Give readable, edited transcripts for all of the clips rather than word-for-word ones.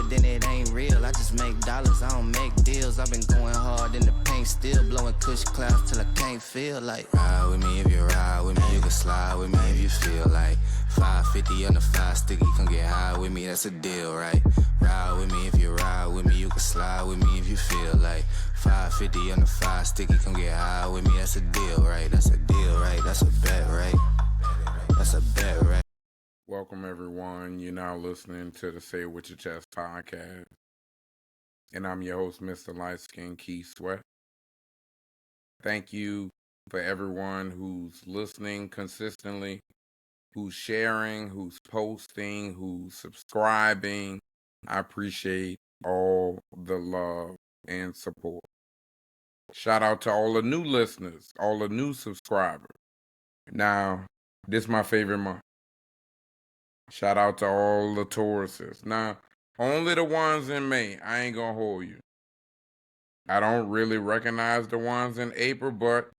then it ain't real. I just make dollars, I don't make deals. I've been going hard in the paint, still blowing kush clouds till I can't feel like. Ride with me if you ride with me, you can slide with me if you feel like. 550 on the 5 sticky, come get high with me, that's a deal, right? Ride with me if you ride with me, you can slide with me if you feel like. 550 on the 5 sticky, come get high with me, that's a deal, right? That's a deal, right? That's a bet, right? That's a bet, right? Welcome, everyone. You're now listening to the Say It With Your Chest podcast. And I'm your host, Mr. Light Skin Keith Sweat. Thank you for everyone who's listening consistently, who's sharing, who's posting, who's subscribing. I appreciate all the love and support. Shout out to all the new listeners, all the new subscribers. Now, this is my favorite month. Shout out to all the Tauruses. Now, only the ones in May. I ain't gonna hold you. I don't really recognize the ones in April, but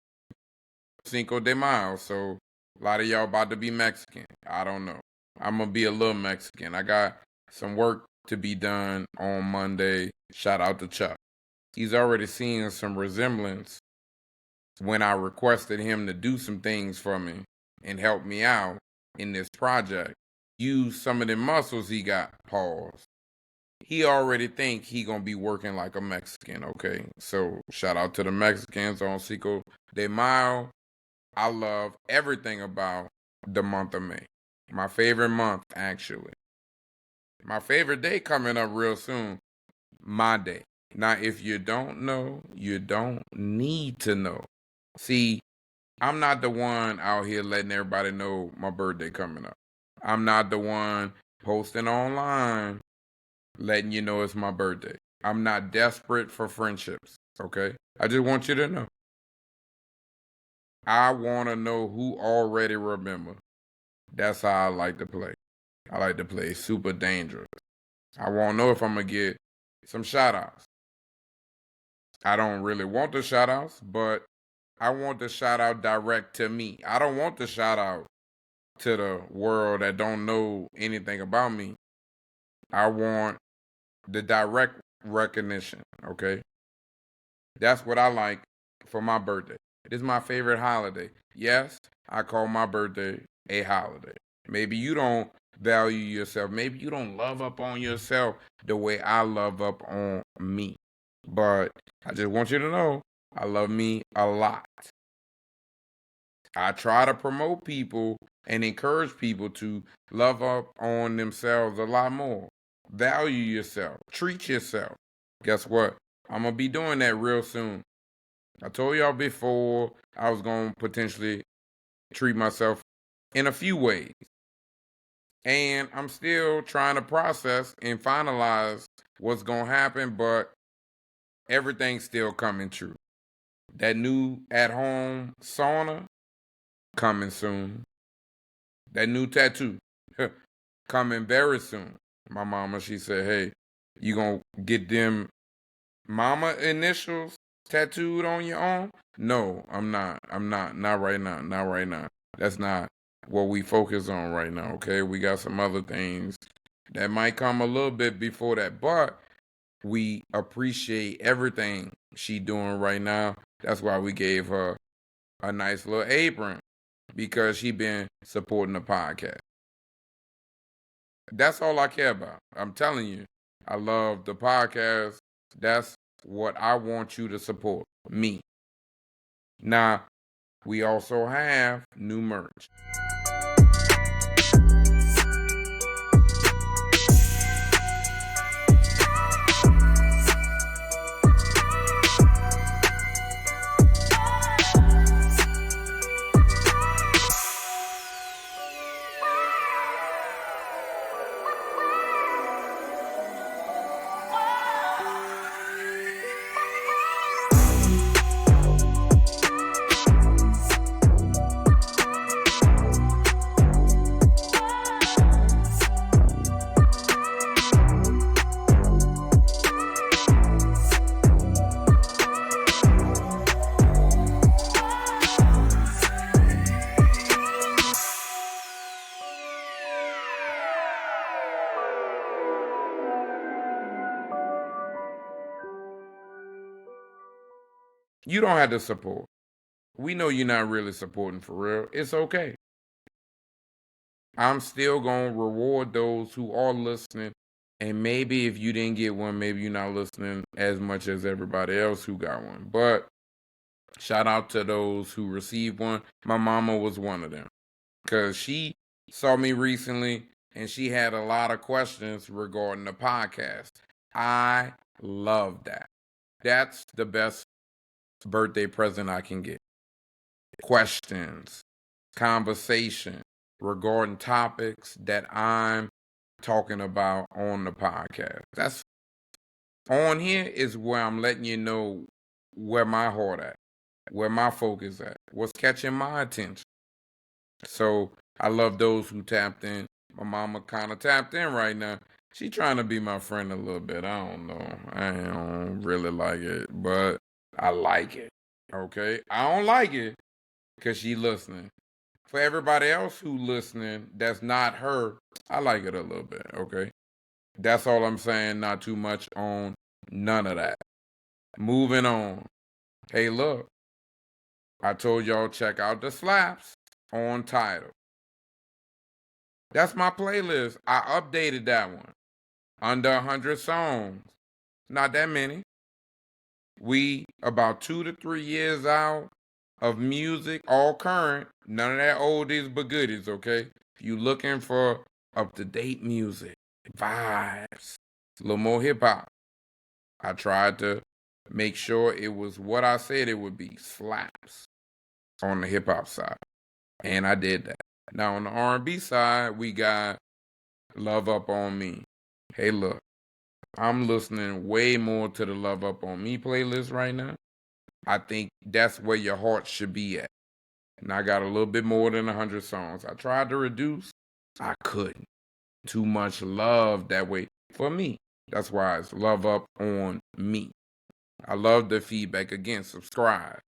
Cinco de Mayo, so a lot of y'all about to be Mexican. I don't know. I'm gonna be a little Mexican. I got some work to be done on Monday. Shout out to Chuck. He's already seeing some resemblance when I requested him to do some things for me and help me out in this project. Use some of the muscles he got, pause. He already think he gonna be working like a Mexican, okay? So shout out to the Mexicans on Cinco de Mayo. I love everything about the month of May. My favorite month, actually. My favorite day coming up real soon, my day. Now, if you don't know, you don't need to know. See, I'm not the one out here letting everybody know my birthday coming up. I'm not the one posting online letting you know it's my birthday. I'm not desperate for friendships, okay? I just want you to know. I want to know who already remember. That's how I like to play. I like to play super dangerous. I want to know if I'm going to get some shout-outs. I don't really want the shout-outs, but I want the shout-out direct to me. I don't want the shout-out to the world that don't know anything about me. I want the direct recognition, okay? That's what I like for my birthday. It is my favorite holiday. Yes, I call my birthday a holiday. Maybe you don't value yourself. Maybe you don't love up on yourself the way I love up on me. But I just want you to know I love me a lot. I try to promote people and encourage people to love up on themselves a lot more. Value yourself. Treat yourself. Guess what? I'm going to be doing that real soon. I told y'all before I was going to potentially treat myself in a few ways. And I'm still trying to process and finalize what's going to happen, but everything's still coming true. That new at-home sauna, coming soon. That new tattoo, coming very soon. My mama, she said, hey, you gonna get them mama initials tattooed on your arm? No, I'm not. Not right now. Not right now. That's not what we focus on right now, okay? We got some other things that might come a little bit before that, but we appreciate everything she doing right now. That's why we gave her a nice little apron, because she been supporting the podcast. That's all I care about. I'm telling you, I love the podcast. That's what I want you to support, me. Now, we also have new merch. You don't have to support. We know you're not really supporting for real. It's okay. I'm still going to reward those who are listening. And maybe if you didn't get one, maybe you're not listening as much as everybody else who got one. But shout out to those who received one. My mama was one of them. Because she saw me recently and she had a lot of questions regarding the podcast. I love that. That's the best birthday present I can get. Questions, conversation regarding topics that I'm talking about on the podcast. That's on here is where I'm letting you know where my heart at, where my focus at, what's catching my attention. So I love those who tapped in. My mama kind of tapped in right now. She trying to be my friend a little bit. I don't know. I don't really like it, but I like it. Okay? I don't like it because she listening. For everybody else who listening that's not her, I like it a little bit, okay? That's all I'm saying. Not too much on none of that. Moving on. Hey, look. I told y'all check out the slaps on Tidal. That's my playlist. I updated that one. Under 100 songs. Not that many. We about 2 to 3 years out of music, all current. None of that oldies but goodies, okay? If you looking for up-to-date music, vibes, a little more hip-hop, I tried to make sure it was what I said it would be, slaps, on the hip-hop side. And I did that. Now, on the R&B side, we got Love Up On Me. Hey, look, I'm listening way more to the Love Up On Me playlist right now. I think that's where your heart should be at. And I got a little bit more than 100 songs. I tried to reduce. I couldn't. Too much love that way for me. That's why it's Love Up On Me. I love the feedback. Again, subscribe.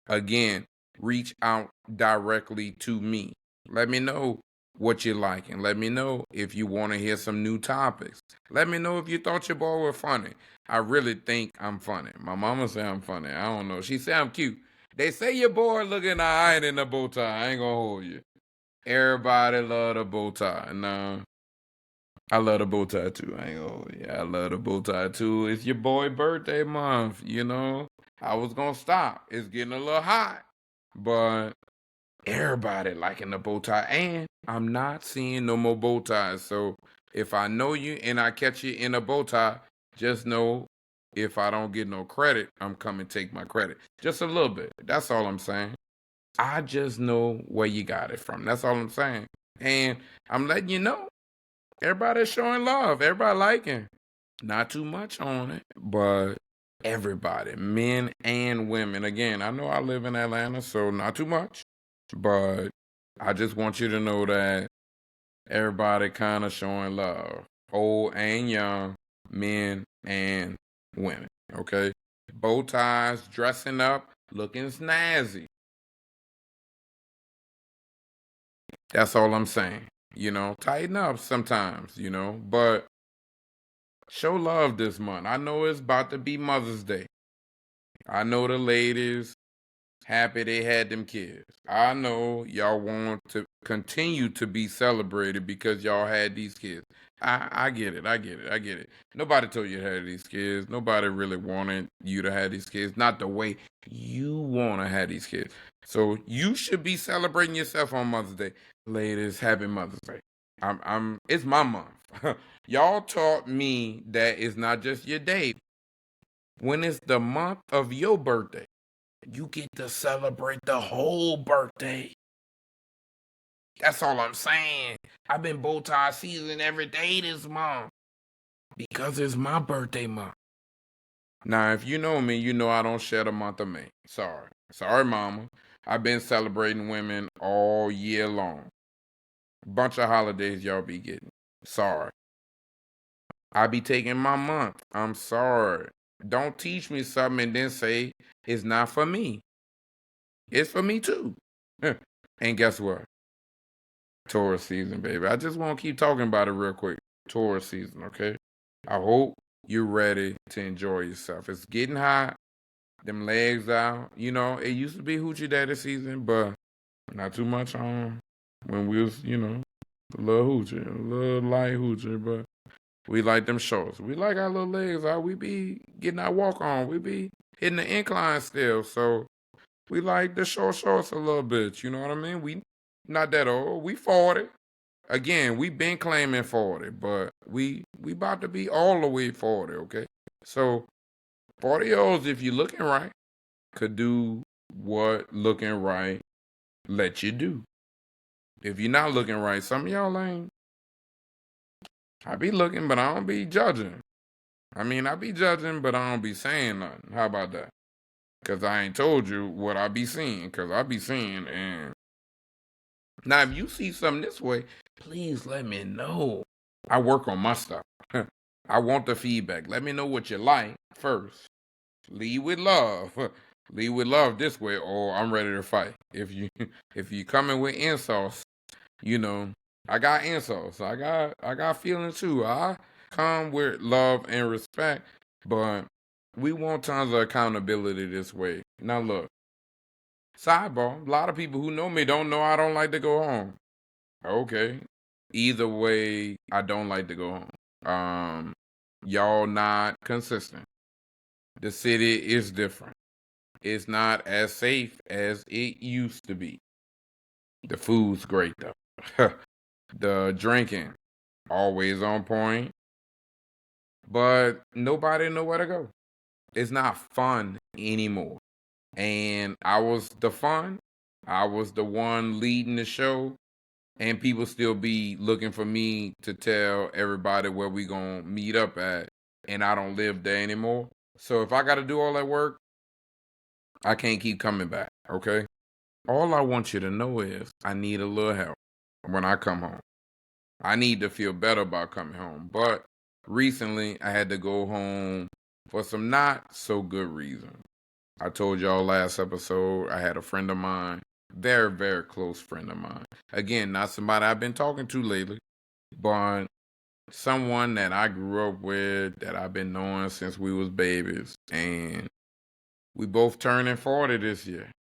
Again, reach out directly to me. Let me know what you like and let me know if you want to hear some new topics. Let me know if you thought your boy was funny. I really think I'm funny. My mama say I'm funny. I don't know. She say I'm cute. They say your boy looking alright in the bow tie. I ain't gonna hold you. Everybody love the bow tie. No, I love the bow tie too. I ain't gonna hold you. I love the bow tie too. It's your boy birthday month, you know. I was gonna stop. It's getting a little hot. But everybody liking the bow tie. And I'm not seeing no more bow ties. So if I know you and I catch you in a bow tie, just know if I don't get no credit, I'm coming to take my credit. Just a little bit. That's all I'm saying. I just know where you got it from. That's all I'm saying. And I'm letting you know. Everybody's showing love. Everybody liking. Not too much on it, but everybody, men and women. Again, I know I live in Atlanta, so not too much. But I just want you to know that everybody kind of showing love. Old and young, men and women. Okay? Bow ties, dressing up, looking snazzy. That's all I'm saying. You know, tighten up sometimes, you know, but show love this month. I know it's about to be Mother's Day. I know the ladies happy they had them kids. I know y'all want to continue to be celebrated because y'all had these kids. I get it. I get it. I get it. Nobody told you to have these kids. Nobody really wanted you to have these kids. Not the way you want to have these kids. So you should be celebrating yourself on Mother's Day. Ladies, happy Mother's Day. It's my month. Y'all taught me that it's not just your day. When it's the month of your birthday, you get to celebrate the whole birthday. That's all I'm saying. I've been bow tie season every day this month because it's my birthday month. Now, if you know me, you know I don't share the month of May. Sorry. Sorry, mama. I've been celebrating women all year long. Bunch of holidays y'all be getting. Sorry. I be taking my month. I'm sorry. Don't teach me something and then say it's not for me. It's for me too. And guess what? Taurus season, baby. I just want to keep talking about it real quick. Taurus season, okay? I hope you're ready to enjoy yourself. It's getting hot. them legs out. You know, it used to be Hoochie Daddy season, but not too much on when we was, a little hoochie, a little light hoochie, but we like them shorts. We like our little legs out. We be getting our walk on. We be hitting the incline still. So we like the short shorts a little bit. You know what I mean? We not that old. We 40. Again, we been claiming 40, but we about to be all the way 40, okay? So 40-year-olds, if you're looking right, could do what looking right let you do. If you're not looking right, some of y'all ain't. I be looking, but I don't be judging. I mean, I be judging, but I don't be saying nothing. How about that? Because I ain't told you what I be seeing, because I be seeing. And now, if you see something this way, please let me know. I work on my stuff. I want the feedback. Let me know what you like first. Lead with love. Lead with love this way, or I'm ready to fight. If you coming with insults, I got insults. I got feelings too. I come with love and respect, but we want tons of accountability this way. Now look, sidebar, a lot of people who know me don't know I don't like to go home. Okay. Either way, I don't like to go home. Y'all not consistent. The city is different. It's not as safe as it used to be. The food's great though. The drinking, always on point. But nobody know where to go. It's not fun anymore. And I was the fun. I was the one leading the show. And people still be looking for me to tell everybody where we gonna meet up at. And I don't live there anymore. So if I gotta do all that work, I can't keep coming back, okay? All I want you to know is I need a little help when I come home. I need to feel better about coming home. But recently, I had to go home for some not so good reasons. I told y'all last episode, I had a friend of mine, very, very close friend of mine. Again, not somebody I've been talking to lately, but someone that I grew up with, that I've been knowing since we was babies. And we both turning 40 this year.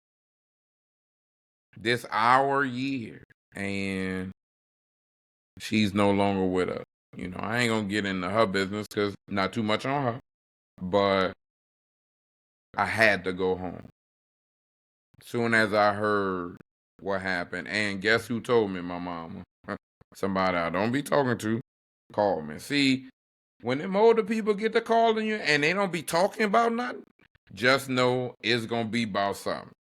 This our year. And she's no longer with us. I ain't gonna get into her business because not too much on her. But I had to go home. Soon as I heard what happened, and guess who told me? My mama. Somebody I don't be talking to called me. See, when them older people get to calling you and they don't be talking about nothing, just know it's gonna be about something.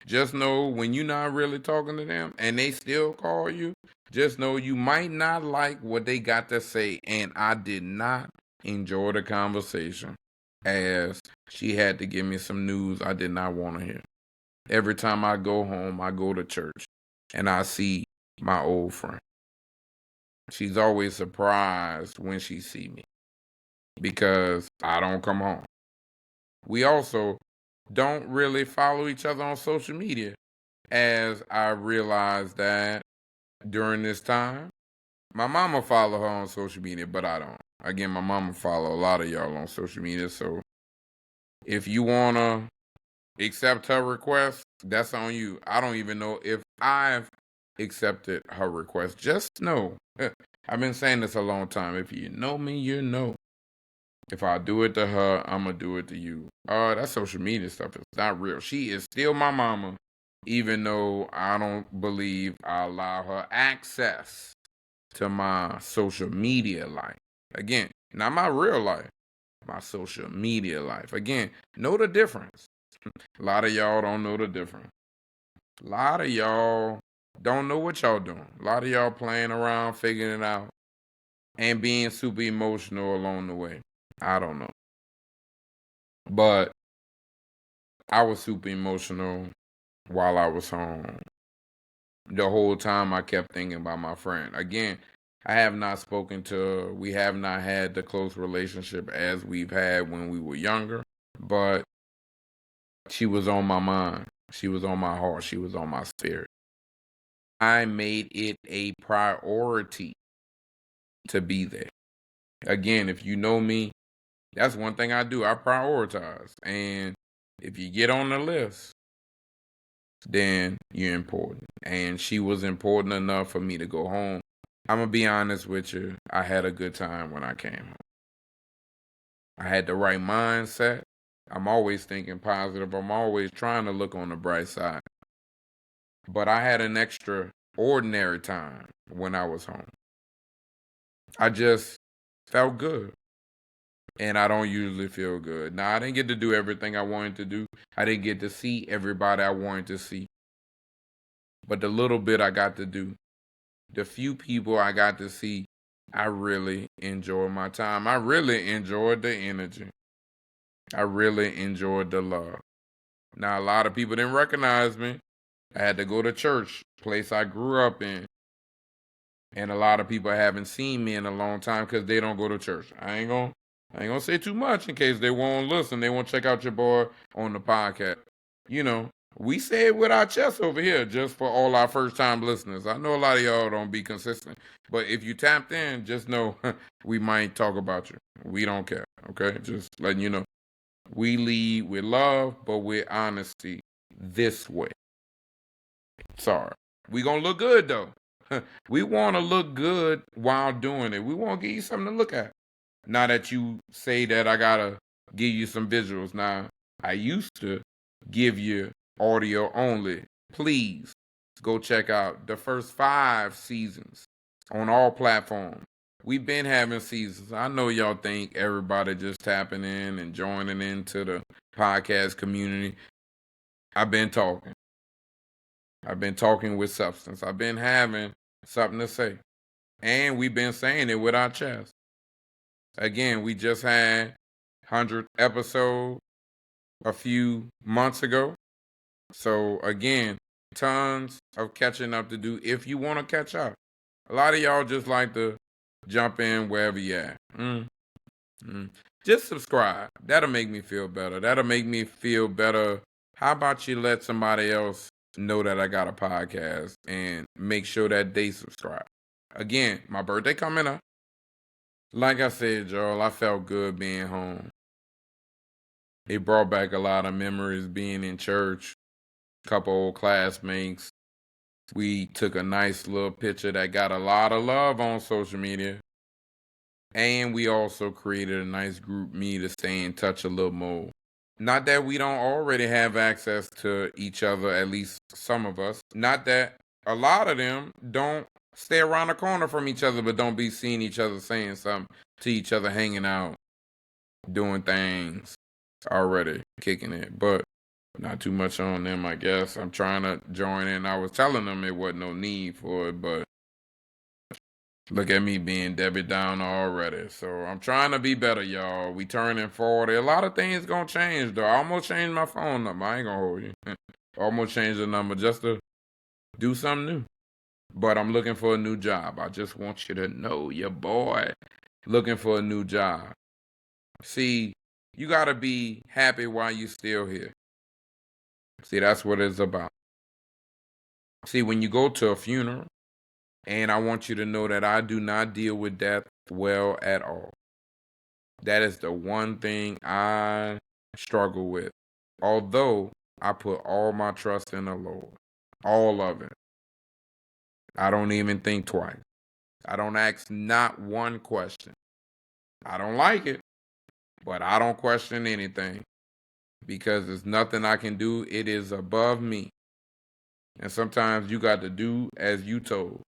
Just know when you're not really talking to them and they still call you, just know you might not like what they got to say. And I did not enjoy the conversation, as she had to give me some news I did not want to hear. Every time I go home, I go to church and I see my old friend. She's always surprised when she see me because I don't come home. We also don't really follow each other on social media, as I realized that during this time. My mama follow her on social media, but I don't. Again, my mama follow a lot of y'all on social media, so if you want to accept her request, that's on you. I don't even know if I've accepted her request. Just know, I've been saying this a long time. If you know me, you know. If I do it to her, I'm going to do it to you. That social media stuff is not real. She is still my mama, even though I don't believe I allow her access to my social media life. Again, not my real life, my social media life. Again, know the difference. A lot of y'all don't know the difference. A lot of y'all don't know what y'all doing. A lot of y'all playing around, figuring it out, and being super emotional along the way. I don't know. But I was super emotional while I was home. The whole time I kept thinking about my friend. Again, I have not spoken to her. We have not had the close relationship as we've had when we were younger. But she was on my mind. She was on my heart. She was on my spirit. I made it a priority to be there. Again, if you know me, that's one thing I do. I prioritize. And If you get on the list, then you're important. And she was important enough for me to go home. I'm going to be honest with you. I had a good time when I came home. I had the right mindset. I'm always thinking positive. I'm always trying to look on the bright side. But I had an extraordinary time when I was home. I just felt good. And I don't usually feel good. Now, I didn't get to do everything I wanted to do. I didn't get to see everybody I wanted to see. But the little bit I got to do, the few people I got to see, I really enjoyed my time. I really enjoyed the energy. I really enjoyed the love. Now, a lot of people didn't recognize me. I had to go to church, place I grew up in. And a lot of people haven't seen me in a long time because they don't go to church. I ain't gonna say too much in case they won't listen. They won't check out your boy on the podcast. You know, we say it with our chest over here just for all our first time listeners. I know a lot of y'all don't be consistent, but if you tapped in, just know we might talk about you. We don't care, okay? Just letting you know. We lead with love, but with honesty this way. Sorry. We gonna look good though. We want to look good while doing it. We want to give you something to look at. Now that you say that, I gotta give you some visuals. Now, I used to give you audio only. Please go check out the first 5 seasons on all platforms. We've been having seasons. I know y'all think everybody just tapping in and joining into the podcast community. I've been talking. I've been talking with substance. I've been having something to say. And we've been saying it with our chest. Again, we just had 100th episode a few months ago. So again, tons of catching up to do if you want to catch up. A lot of y'all just like to jump in wherever you at. Just subscribe. That'll make me feel better. That'll make me feel better. How about you let somebody else know that I got a podcast and make sure that they subscribe. Again, my birthday coming up. Like I said, y'all, I felt good being home. It brought back a lot of memories being in church. A couple old classmates. We took a nice little picture that got a lot of love on social media. And we also created a nice group me to stay in touch a little more. Not that we don't already have access to each other, at least some of us. Not that a lot of them don't stay around the corner from each other, but don't be seeing each other, saying something to each other, hanging out, doing things, already kicking it. But not too much on them, I guess. I'm trying to join in. I was telling them it wasn't no need for it, but look at me being Debbie Downer already. So I'm trying to be better, y'all. We turning 40. A lot of things gonna change, though. I almost changed my phone number. I ain't gonna hold you. Almost changed the number just to do something new. But I'm looking for a new job. I just want you to know, your boy looking for a new job. See, you gotta be happy while you still here. See, that's what it's about. See, when you go to a funeral, and I want you to know that I do not deal with death well at all. That is the one thing I struggle with. Although I put all my trust in the Lord. All of it. I don't even think twice. I don't ask not one question. I don't like it, but I don't question anything. Because there's nothing I can do. It is above me. And sometimes you got to do as you told.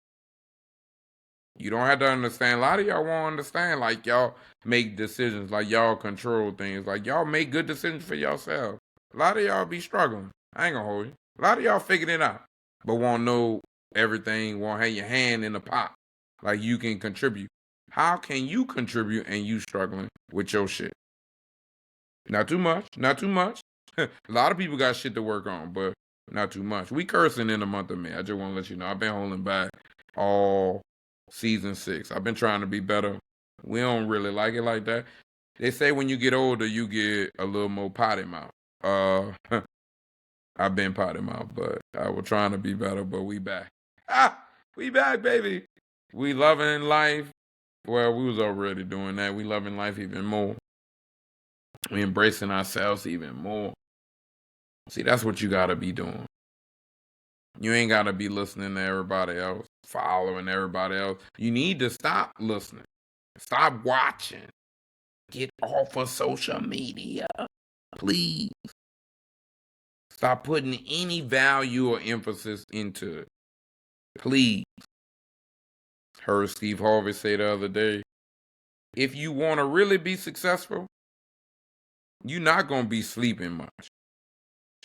You don't have to understand. A lot of y'all won't understand. Like, y'all make decisions. Like, y'all control things. Like, y'all make good decisions for yourself. A lot of y'all be struggling. I ain't gonna hold you. A lot of y'all figured it out. But won't know everything. Won't have your hand in the pot. Like, you can contribute. How can you contribute and you struggling with your shit? Not too much. Not too much. A lot of people got shit to work on, but not too much. We cursing in the month of May. I just want to let you know. I've been holding back all season 6. I've been trying to be better. We don't really like it like that. They say when you get older, you get a little more potty mouth. I've been potty mouth, but I was trying to be better, but we back. We back, baby. We loving life. Well, we was already doing that. We loving life even more. We embracing ourselves even more. See, that's what you got to be doing. You ain't got to be listening to everybody else, following everybody else. You need to stop listening. Stop watching. Get off of social media, please. Stop putting any value or emphasis into it. Please. Heard Steve Harvey say the other day, if you want to really be successful, you're not going to be sleeping much.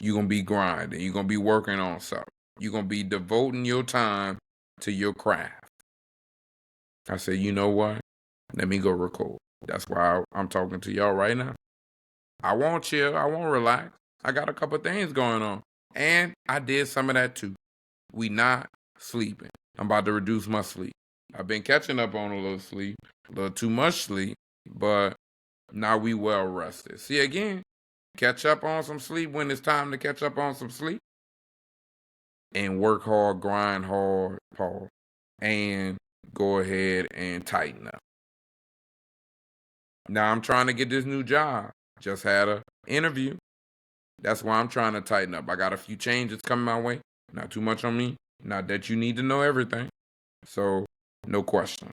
You're going to be grinding. You're going to be working on something. You're going to be devoting your time to your craft. I said, you know what? Let me go record. That's why I'm talking to y'all right now. I won't chill. I won't relax. I got a couple things going on. And I did some of that too. We not sleeping. I'm about to reduce my sleep. I've been catching up on a little sleep, a little too much sleep, but now we well rested. See, again, catch up on some sleep when it's time to catch up on some sleep. And work hard, grind hard, Paul. And go ahead and tighten up. Now I'm trying to get this new job. Just had an interview. That's why I'm trying to tighten up. I got a few changes coming my way. Not too much on me. Not that you need to know everything. So, no questions.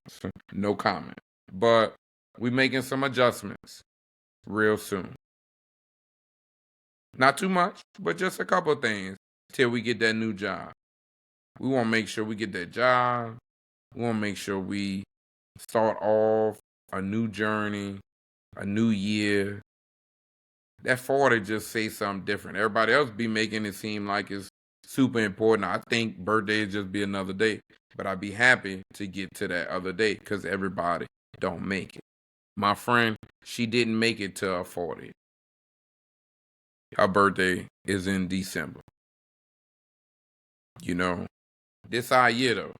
No comment. But we making some adjustments real soon. Not too much, but just a couple of things till we get that new job. We want to make sure we get that job. We want to make sure we start off a new journey, a new year. That 40 just say something different. Everybody else be making it seem like it's super important. I think birthdays just be another day. But I'd be happy to get to that other day because everybody don't make it. My friend, she didn't make it to her 40. Her birthday is in December. You know, this our year though.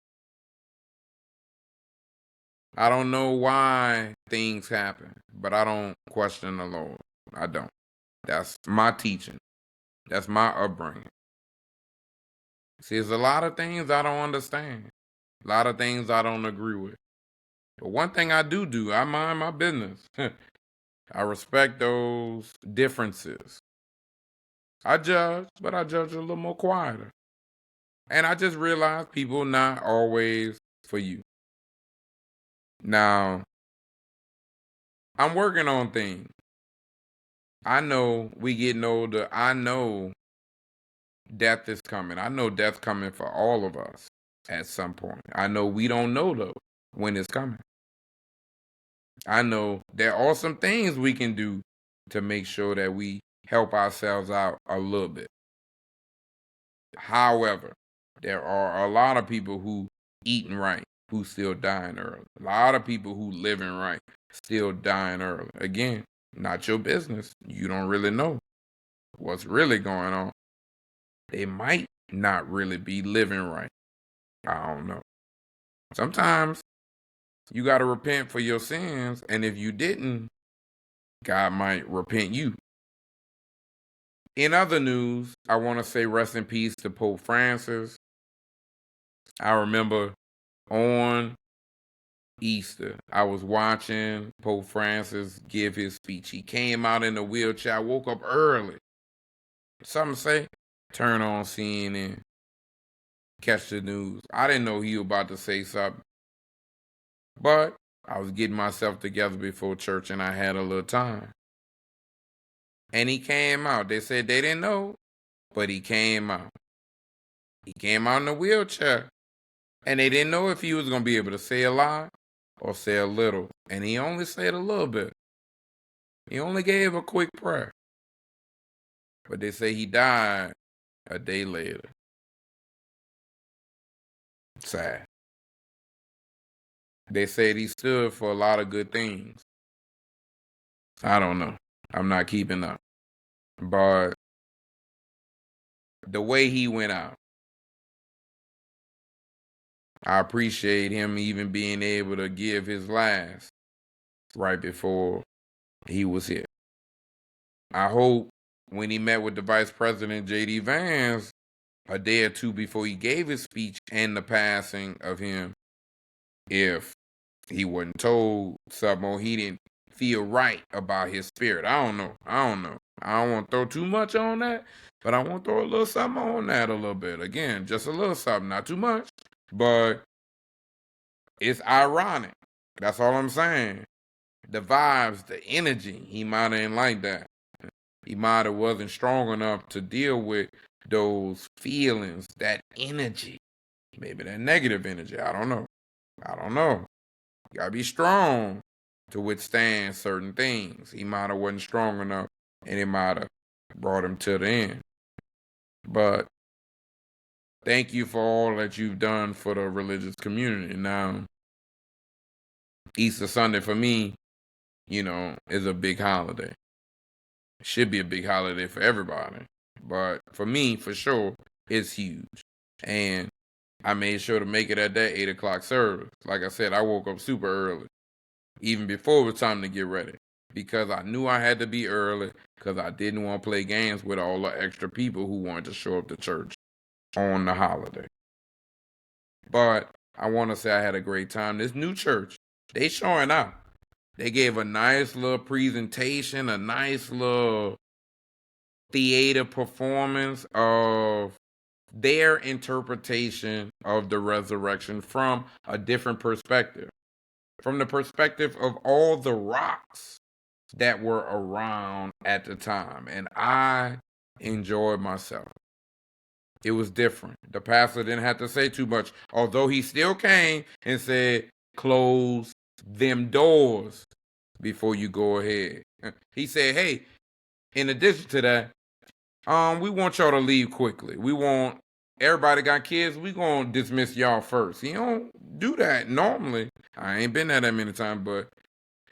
I don't know why things happen, but I don't question the Lord. I don't. That's my teaching. That's my upbringing. See, there's a lot of things I don't understand. A lot of things I don't agree with. But one thing I do, I mind my business. I respect those differences. I judge, but I judge a little more quieter. And I just realize people not always for you. Now, I'm working on things. I know we getting older. I know death is coming. I know death's coming for all of us at some point. I know we don't know though when it's coming. I know there are some things we can do to make sure that we help ourselves out a little bit. However, there are a lot of people who eating right, who still dying early. A lot of people who living right, still dying early. Again, not your business. You don't really know what's really going on. They might not really be living right. I don't know. Sometimes you got to repent for your sins, and if you didn't, God might repent you. In other news, I want to say rest in peace to Pope Francis. I remember on Easter, I was watching Pope Francis give his speech. He came out in a wheelchair. I woke up early. Something say, turn on CNN, catch the news. I didn't know he was about to say something. But I was getting myself together before church and I had a little time. And he came out. They said they didn't know, but he came out. He came out in a wheelchair. And they didn't know if he was going to be able to say a lot or say a little. And he only said a little bit. He only gave a quick prayer. But they say he died a day later. Sad. They said he stood for a lot of good things. I don't know. I'm not keeping up. But the way he went out, I appreciate him even being able to give his last right before he was here. I hope when he met with the Vice President, J.D. Vance, a day or two before he gave his speech and the passing of him, if he wasn't told something or he didn't feel right about his spirit. I don't know. I don't want to throw too much on that, but I want to throw a little something on that a little bit. Again, just a little something, not too much, but it's ironic. That's all I'm saying. The vibes, the energy, he might have ain't like that. He might have wasn't strong enough to deal with those feelings, that energy. Maybe that negative energy. I don't know. You gotta be strong to withstand certain things. He might have wasn't strong enough, and it might have brought him to the end. But thank you for all that you've done for the religious community. Now, Easter Sunday for me, is a big holiday. It should be a big holiday for everybody. But for me, for sure, it's huge. And I made sure to make it at that 8 o'clock service. Like I said, I woke up super early, even before it was time to get ready, because I knew I had to be early because I didn't want to play games with all the extra people who wanted to show up to church on the holiday. But I want to say I had a great time. This new church, they showing out. They gave a nice little presentation, a nice little theater performance of their interpretation of the resurrection from a different perspective. From the perspective of all the rocks that were around at the time. And I enjoyed myself. It was different. The pastor didn't have to say too much, although he still came and said, close them doors before you go ahead. He said, hey, in addition to that, we want y'all to leave quickly. We want everybody got kids. We gonna dismiss y'all first. He don't do that normally. I ain't been there that many times, but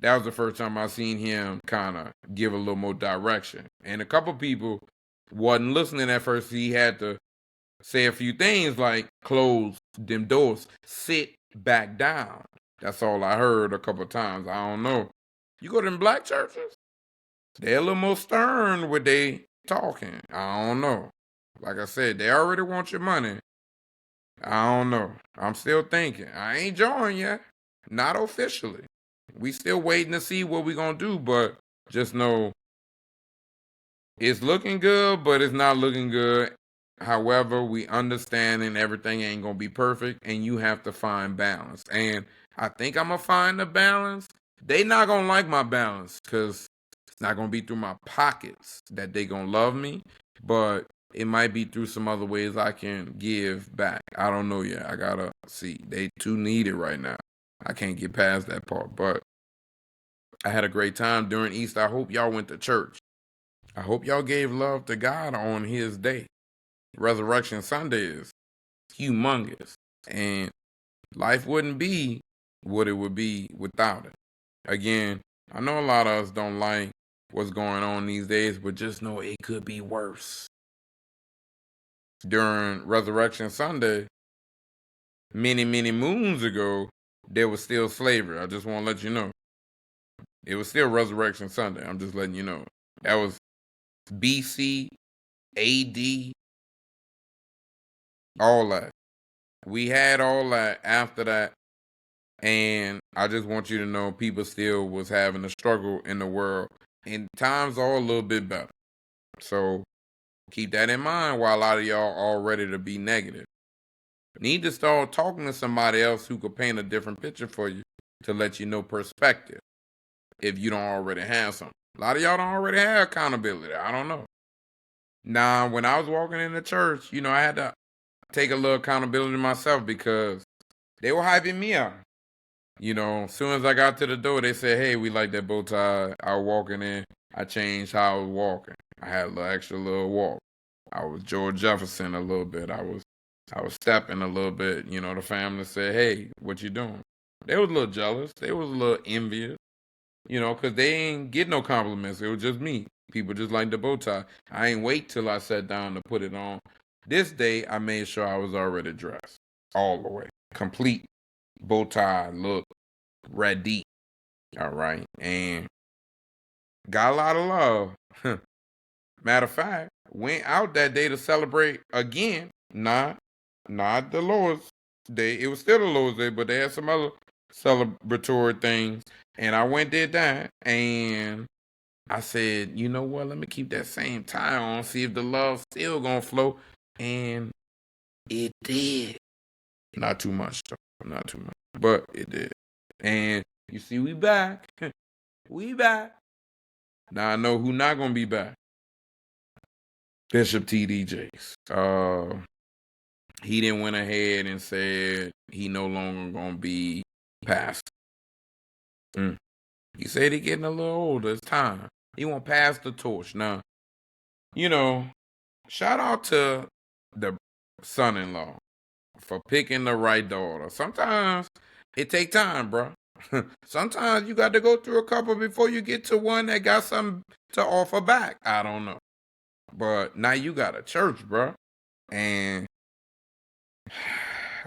that was the first time I seen him kind of give a little more direction. And a couple people wasn't listening at first. He had to say a few things like close them doors, sit back down. That's all I heard a couple times. I don't know. You go to them black churches, they're a little more stern with they talking. I don't know. Like I said, they already want your money. I don't know. I'm still thinking. I ain't joined yet. Not officially. We still waiting to see what we gonna do, but just know it's looking good, but it's not looking good. However, we understanding everything ain't gonna be perfect, and you have to find balance. And I think I'm gonna find the balance. They not gonna like my balance because it's not gonna be through my pockets that they gonna love me, but it might be through some other ways I can give back. I don't know yet. I gotta see. They too needed right now. I can't get past that part, but I had a great time during Easter. I hope y'all went to church. I hope y'all gave love to God on his day. Resurrection Sunday is humongous, and life wouldn't be what it would be without it. Again, I know a lot of us don't like what's going on these days, but just know it could be worse. During Resurrection Sunday, many, many moons ago, there was still slavery. I just want to let you know. It was still Resurrection Sunday. I'm just letting you know. That was BC, AD, all that. We had all that after that. And I just want you to know people still was having a struggle in the world. And times are a little bit better. So keep that in mind while a lot of y'all are ready to be negative. Need to start talking to somebody else who could paint a different picture for you to let you know perspective if you don't already have something. A lot of y'all don't already have accountability. I don't know. Now, when I was walking in the church, I had to take a little accountability myself because they were hyping me up. As soon as I got to the door, they said, hey, we like that bow tie. I was walking in. I changed how I was walking. I had a little extra little walk. I was George Jefferson a little bit. I was stepping a little bit. The family said, hey, what you doing? They was a little jealous. They was a little envious, because they ain't get no compliments. It was just me. People just like the bow tie. I ain't wait till I sat down to put it on. This day, I made sure I was already dressed all the way. Complete bow tie look, ready. All right. And got a lot of love. Matter of fact, went out that day to celebrate again. Not the Lord's Day. It was still the Lord's Day, but they had some other celebratory things. And I went did that. And I said, you know what? Let me keep that same tie on, see if the love still gonna flow. And it did. Not too much, though. Not too much. But it did. And you see, we back. We back. Now I know who not gonna be back. Bishop T.D. Jakes. He didn't went ahead and said he no longer gonna be pastor. He said he getting a little older. It's time. He won't pass the torch. Now, you know, shout out to the son-in-law for picking the right daughter. Sometimes it take time, bro. Sometimes you got to go through a couple before you get to one that got something to offer back. I don't know. But now you got a church, bro. And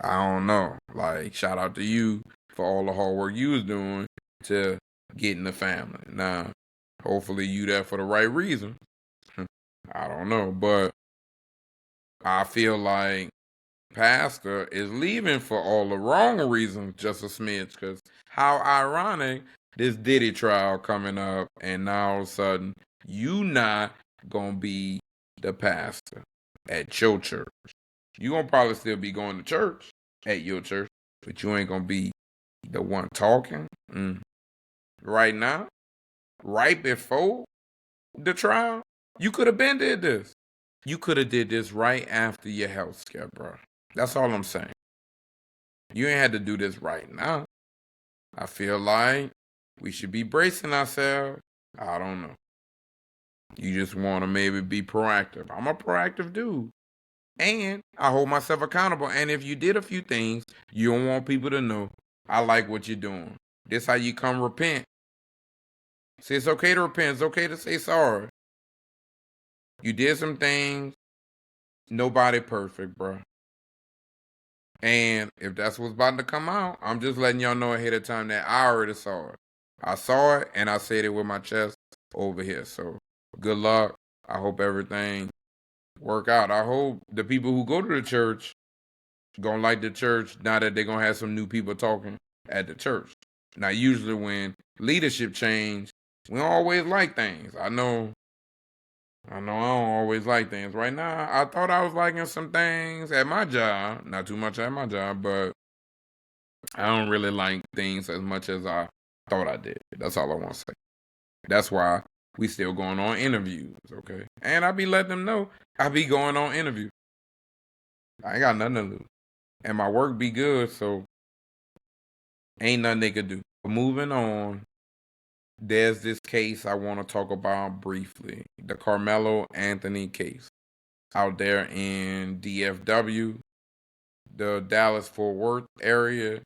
I don't know. Like, shout out to you for all the hard work you was doing to get in the family. Now, hopefully you there for the right reason. I don't know. But I feel like Pastor is leaving for all the wrong reasons, just a smidge. Because how ironic, this Diddy trial coming up, and now all of a sudden, you not going to be the pastor at your church. You going to probably still be going to church at your church, but you ain't going to be the one talking. Right now, right before the trial, you could have been did this. You could have did this right after your health scare, bro. That's all I'm saying. You ain't had to do this right now. I feel like we should be bracing ourselves. I don't know. You just want to maybe be proactive. I'm a proactive dude. And I hold myself accountable. And if you did a few things, you don't want people to know, I like what you're doing. This how you come repent. See, it's okay to repent. It's okay to say sorry. You did some things. Nobody perfect, bro. And if that's what's about to come out, I'm just letting y'all know ahead of time that I already saw it. I saw it, and I said it with my chest over here. So, good luck. I hope everything work out. I hope the people who go to the church gonna like the church now that they're gonna have some new people talking at the church. Now, usually when leadership change, we don't always like things. I know I don't always like things. Right now, I thought I was liking some things at my job. Not too much at my job, but I don't really like things as much as I thought I did. That's all I want to say. That's why we still going on interviews, okay? And I be letting them know I be going on interviews. I ain't got nothing to lose. And my work be good, so ain't nothing they could do. Moving on, there's this case I want to talk about briefly. The Karmelo Anthony case out there in DFW, the Dallas-Fort Worth area,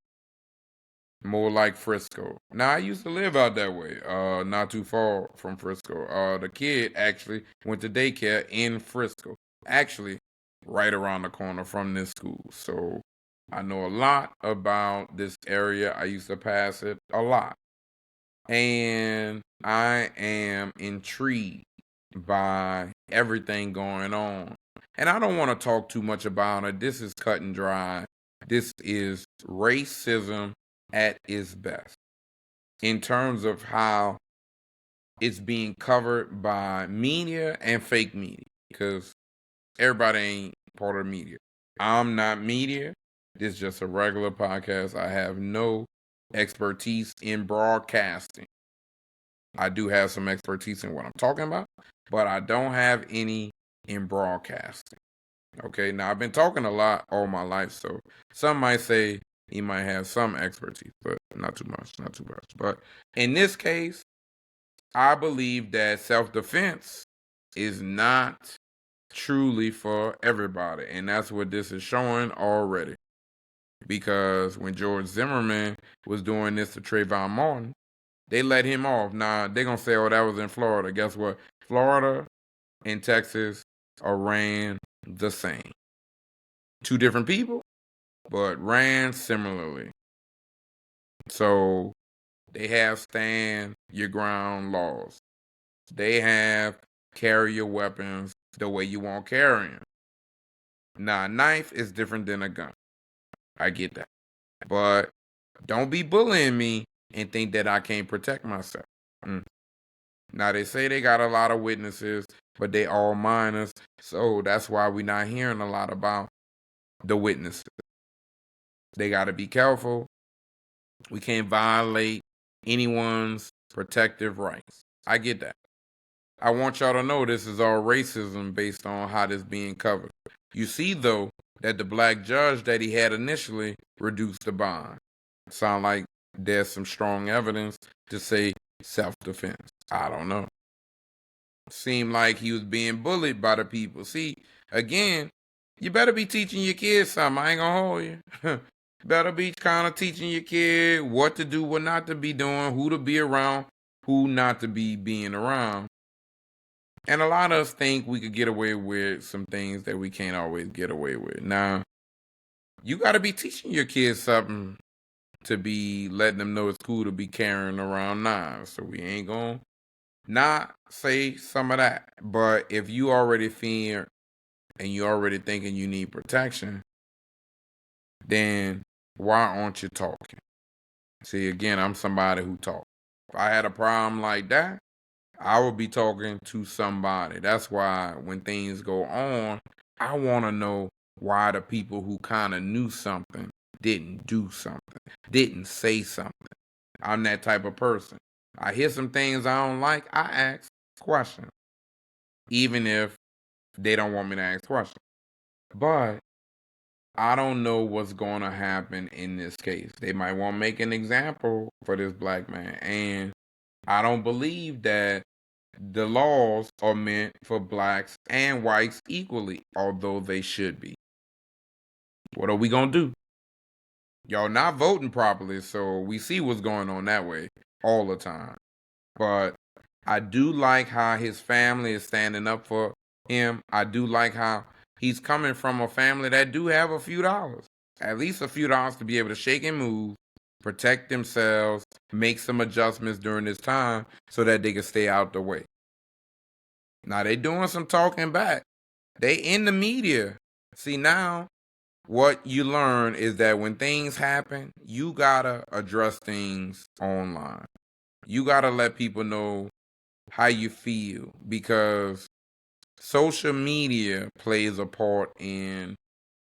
more like Frisco. Now, I used to live out that way, not too far from Frisco. The kid actually went to daycare in Frisco, actually right around the corner from this school. So I know a lot about this area. I used to pass it a lot. And I am intrigued by everything going on. And I don't want to talk too much about it. This is cut and dry. This is racism at its best in terms of how it's being covered by media and fake media, because everybody ain't part of the media. I'm not media. This is just a regular podcast. I have no expertise in broadcasting. I do have some expertise in what I'm talking about, but I don't have any in broadcasting. Okay, now I've been talking a lot all my life, so some might say he might have some expertise, but not too much. But in this case, I believe that self-defense is not truly for everybody, and that's what this is showing already. Because when George Zimmerman was doing this to Trayvon Martin, they let him off. Now, they're going to say, oh, that was in Florida. Guess what? Florida and Texas are ran the same. Two different people, but ran similarly. So they have stand your ground laws. They have carry your weapons the way you want carrying. Now, a knife is different than a gun. I get that. But don't be bullying me and think that I can't protect myself. Now, they say they got a lot of witnesses, but they all minors. So that's why we're not hearing a lot about the witnesses. They got to be careful. We can't violate anyone's protective rights. I get that. I want y'all to know this is all racism based on how this being covered. You see, though, that the black judge that he had initially reduced the bond. Sound like there's some strong evidence to say self-defense. I don't know. Seemed like he was being bullied by the people. See, again, you better be teaching your kids something. I ain't gonna hold you. Better be kind of teaching your kid what to do, what not to be doing, who to be around, who not to be being around. And a lot of us think we could get away with some things that we can't always get away with. Now, you got to be teaching your kids something to be letting them know it's cool to be carrying around knives. So we ain't going to not say some of that. But if you already fear and you already thinking you need protection, then why aren't you talking? See, again, I'm somebody who talks. If I had a problem like that, I would be talking to somebody. That's why when things go on, I want to know why the people who kind of knew something didn't do something, didn't say something. I'm that type of person. I hear some things I don't like, I ask questions, even if they don't want me to ask questions. But I don't know what's going to happen in this case. They might want to make an example for this black man. And I don't believe that the laws are meant for blacks and whites equally, although they should be. What are we going to do? Y'all not voting properly, so we see what's going on that way all the time. But I do like how his family is standing up for him. I do like how he's coming from a family that do have a few dollars. At least a few dollars to be able to shake and move, protect themselves, make some adjustments during this time so that they can stay out the way. Now they doing some talking back. They in the media. See, now what you learn is that when things happen, you gotta address things online. You gotta let people know how you feel, because social media plays a part in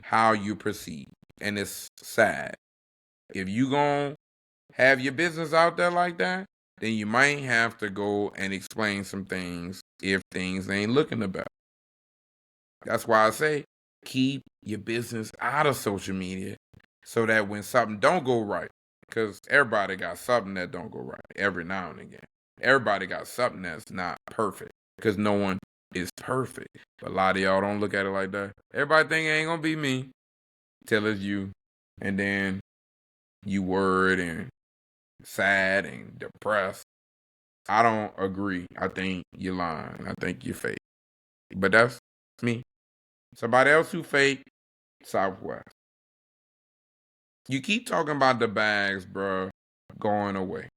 how you perceive, and it's sad. If you gonna have your business out there like that, then you might have to go and explain some things if things ain't looking the best. That's why I say keep your business out of social media so that when something don't go right, because everybody got something that don't go right every now and again. Everybody got something that's not perfect, because no one is perfect. But a lot of y'all don't look at it like that. Everybody think it ain't gonna be me till it's you, and then you worried and sad and depressed. I don't agree. I think you're lying. I think you're fake. But that's me. Somebody else who fake, Southwest. You keep talking about the bags, bro, going away.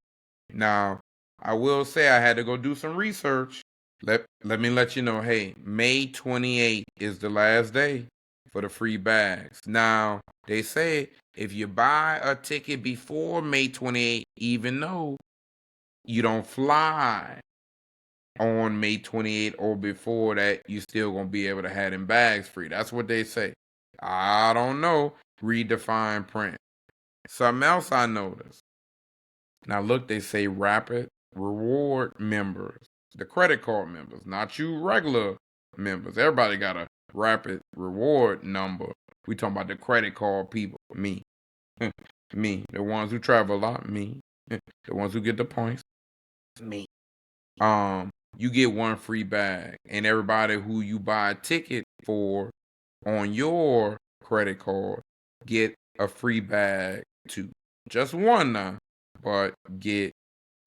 Now, I will say I had to go do some research. Let me let you know, hey, May 28th is the last day for the free bags. Now, they say if you buy a ticket before May 28th, even though you don't fly on May 28th or before that, you still gonna be able to have them bags free. That's what they say. I don't know. Read the fine print. Something else I noticed. Now look, they say rapid reward members, the credit card members, not you regular members. Everybody got a rapid reward number. We talking about the credit card people. Me. Me. The ones who travel a lot. Me. The ones who get the points. Me. You get one free bag, and everybody who you buy a ticket for on your credit card get a free bag too. Just one now, but get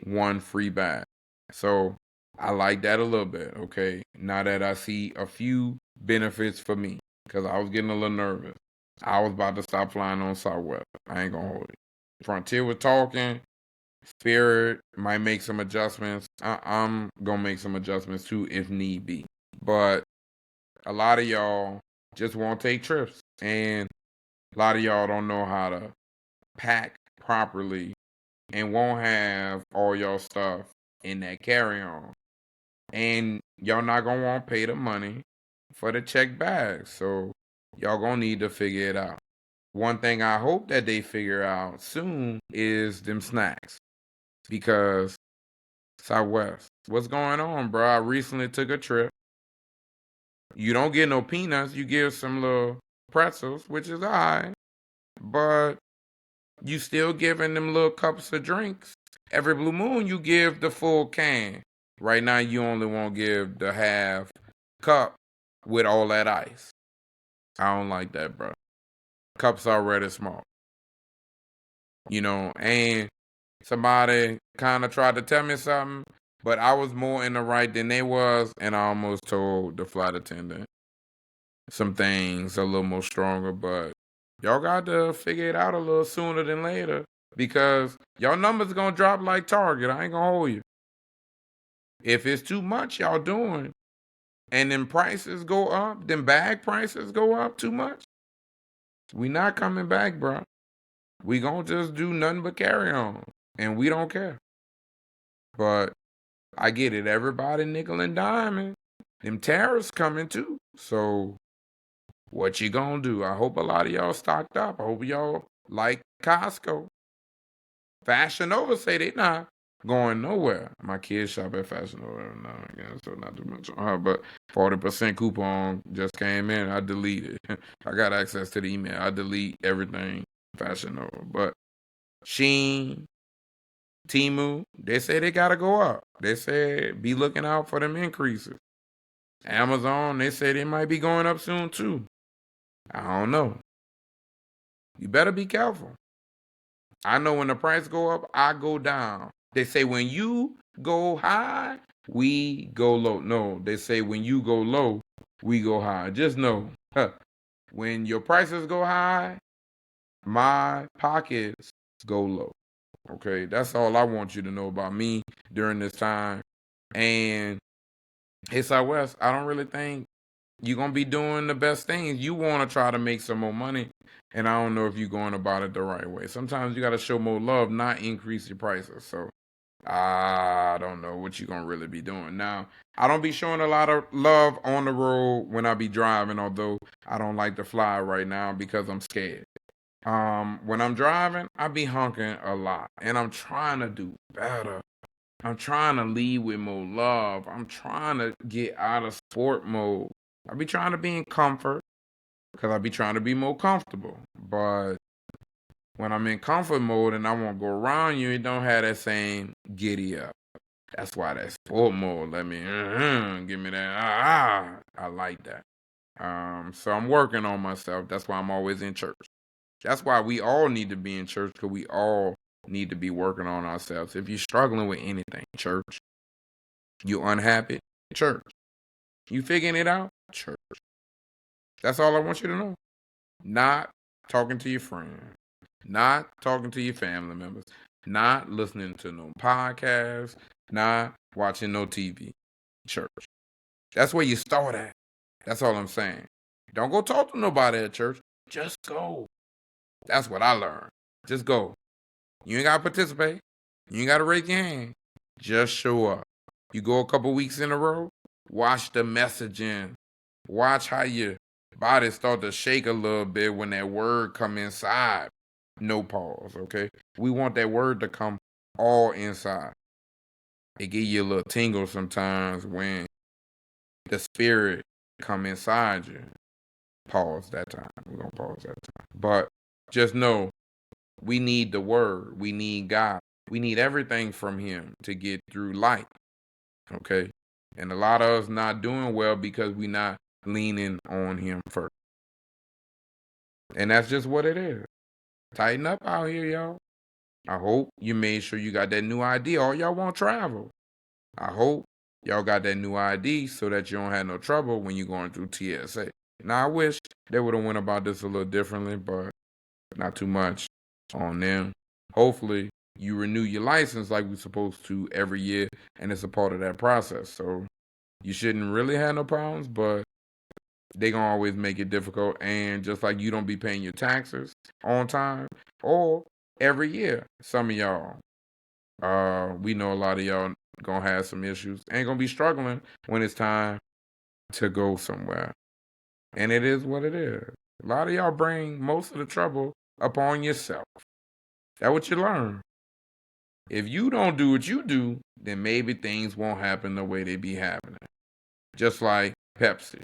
one free bag. So I like that a little bit, okay? Now that I see a few benefits for me, because I was getting a little nervous. I was about to stop flying on Southwest. I ain't gonna hold it. Frontier was talking. Spirit might make some adjustments. I'm gonna make some adjustments too if need be. But a lot of y'all just won't take trips, and a lot of y'all don't know how to pack properly and won't have all y'all stuff in that carry-on. And y'all not going to want to pay the money for the check bags. So y'all going to need to figure it out. One thing I hope that they figure out soon is them snacks. Because Southwest, what's going on, bro? I recently took a trip. You don't get no peanuts. You give some little pretzels, which is all right. But you still giving them little cups of drinks. Every blue moon, you give the full can. Right now, you only won't give the half cup with all that ice. I don't like that, bro. Cups already small. And somebody kind of tried to tell me something, but I was more in the right than they was, and I almost told the flight attendant some things a little more stronger, but y'all got to figure it out a little sooner than later because y'all numbers going to drop like Target. I ain't going to hold you. If it's too much y'all doing and then prices go up, then bag prices go up too much, we not coming back, bro. We going to just do nothing but carry on, and we don't care. But I get it. Everybody nickel and diming. Them tariffs coming too. So what you gonna do? I hope a lot of y'all stocked up. I hope y'all like Costco. Fashion Nova say they not going nowhere. My kids shop at Fashion Nova now again, so not too much on her, but 40% coupon just came in. I deleted. I got access to the email. I delete everything Fashion Nova. But Shein, Temu, they say they gotta go up. They said be looking out for them increases. Amazon, they say they might be going up soon too. I don't know. You better be careful. I know when the price go up, I go down. They say when you go high, we go low. No, they say when you go low, we go high. Just know, when your prices go high, my pockets go low. Okay, that's all I want you to know about me during this time. And hey, Southwest, I don't really think you're going to be doing the best things. You want to try to make some more money, and I don't know if you're going about it the right way. Sometimes you got to show more love, not increase your prices. So I don't know what you're going to really be doing. Now, I don't be showing a lot of love on the road when I be driving, although I don't like to fly right now because I'm scared. When I'm driving, I be honking a lot, and I'm trying to do better. I'm trying to lead with more love. I'm trying to get out of sport mode. I be trying to be in comfort because I be trying to be more comfortable. But when I'm in comfort mode and I won't go around you, it don't have that same giddy up. That's why that sport mode let me give me that. I like that. So I'm working on myself. That's why I'm always in church. That's why we all need to be in church because we all need to be working on ourselves. If you're struggling with anything, church. You unhappy, church. You figuring it out, church. That's all I want you to know. Not talking to your friend, not talking to your family members, not listening to no podcasts, not watching no TV, church. That's where you start at. That's all I'm saying. Don't go talk to nobody at church. Just go. That's what I learned. Just go. You ain't got to participate. You ain't got to raise your hand. Just show up. You go a couple weeks in a row, watch the messaging. Watch how your body start to shake a little bit when that word come inside. No pause, okay? We want that word to come all inside. It give you a little tingle sometimes when the spirit come inside you. Pause that time. We're going to pause that time. But just know we need the word. We need God. We need everything from him to get through life. Okay? And a lot of us not doing well because we not leaning on him first. And that's just what it is. Tighten up out here, y'all. I hope you made sure you got that new ID. All y'all want travel. I hope y'all got that new ID so that you don't have no trouble when you're going through TSA. Now, I wish they would have went about this a little differently, but not too much on them. Hopefully, you renew your license like we're supposed to every year, and it's a part of that process. So you shouldn't really have no problems, but they gonna always make it difficult. And just like you don't be paying your taxes on time or every year, some of y'all, we know a lot of y'all gonna have some issues, and gonna be struggling when it's time to go somewhere. And it is what it is. A lot of y'all bring most of the trouble upon yourself. That's what you learn. If you don't do what you do, then maybe things won't happen the way they be happening. Just like Pepsi.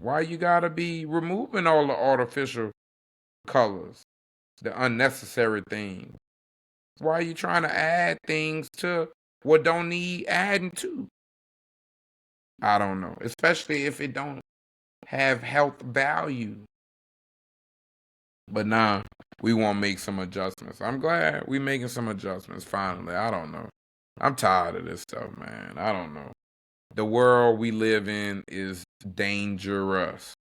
Why you gotta be removing all the artificial colors, the unnecessary things? Why are you trying to add things to what don't need adding to? I don't know. Especially if it don't have health value. But now we want to make some adjustments. I'm glad we making some adjustments finally. I don't know. I'm tired of this stuff, man. I don't know. The world we live in is dangerous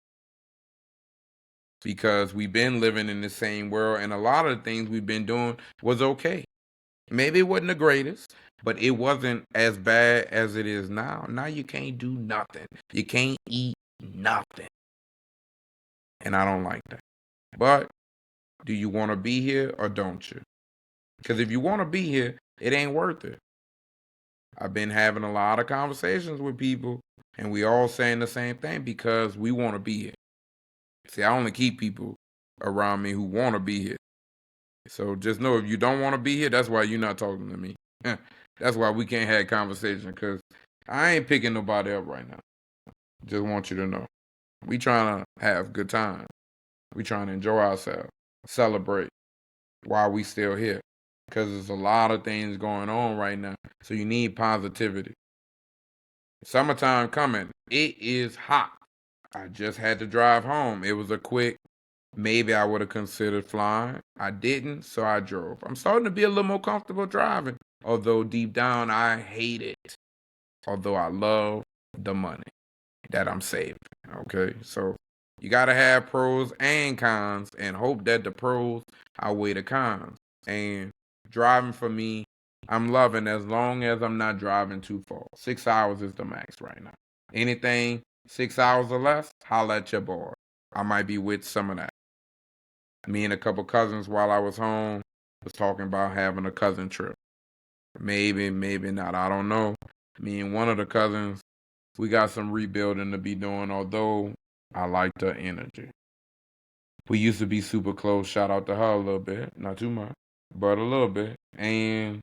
because we've been living in the same world, and a lot of the things we've been doing was okay. Maybe it wasn't the greatest, but it wasn't as bad as it is now. Now you can't do nothing. You can't eat nothing. And I don't like that. But do you want to be here or don't you? Because if you want to be here, it ain't worth it. I've been having a lot of conversations with people, and we all saying the same thing because we want to be here. See, I only keep people around me who want to be here. So just know if you don't want to be here, that's why you're not talking to me. That's why we can't have conversation, because I ain't picking nobody up right now. Just want you to know. We trying to have good time. We trying to enjoy ourselves, celebrate while we still here. Because there's a lot of things going on right now. So you need positivity. Summertime coming. It is hot. I just had to drive home. It was a quick, maybe I would have considered flying. I didn't, so I drove. I'm starting to be a little more comfortable driving. Although deep down, I hate it. Although I love the money that I'm saving. Okay, so you got to have pros and cons and hope that the pros outweigh the cons. And driving for me, I'm loving as long as I'm not driving too far. 6 hours is the max right now. Anything 6 hours or less, holla at your boy. I might be with some of that. Me and a couple cousins while I was home was talking about having a cousin trip. Maybe, maybe not. I don't know. Me and one of the cousins, we got some rebuilding to be doing, although I like the energy. We used to be super close. Shout out to her a little bit. Not too much, but a little bit. And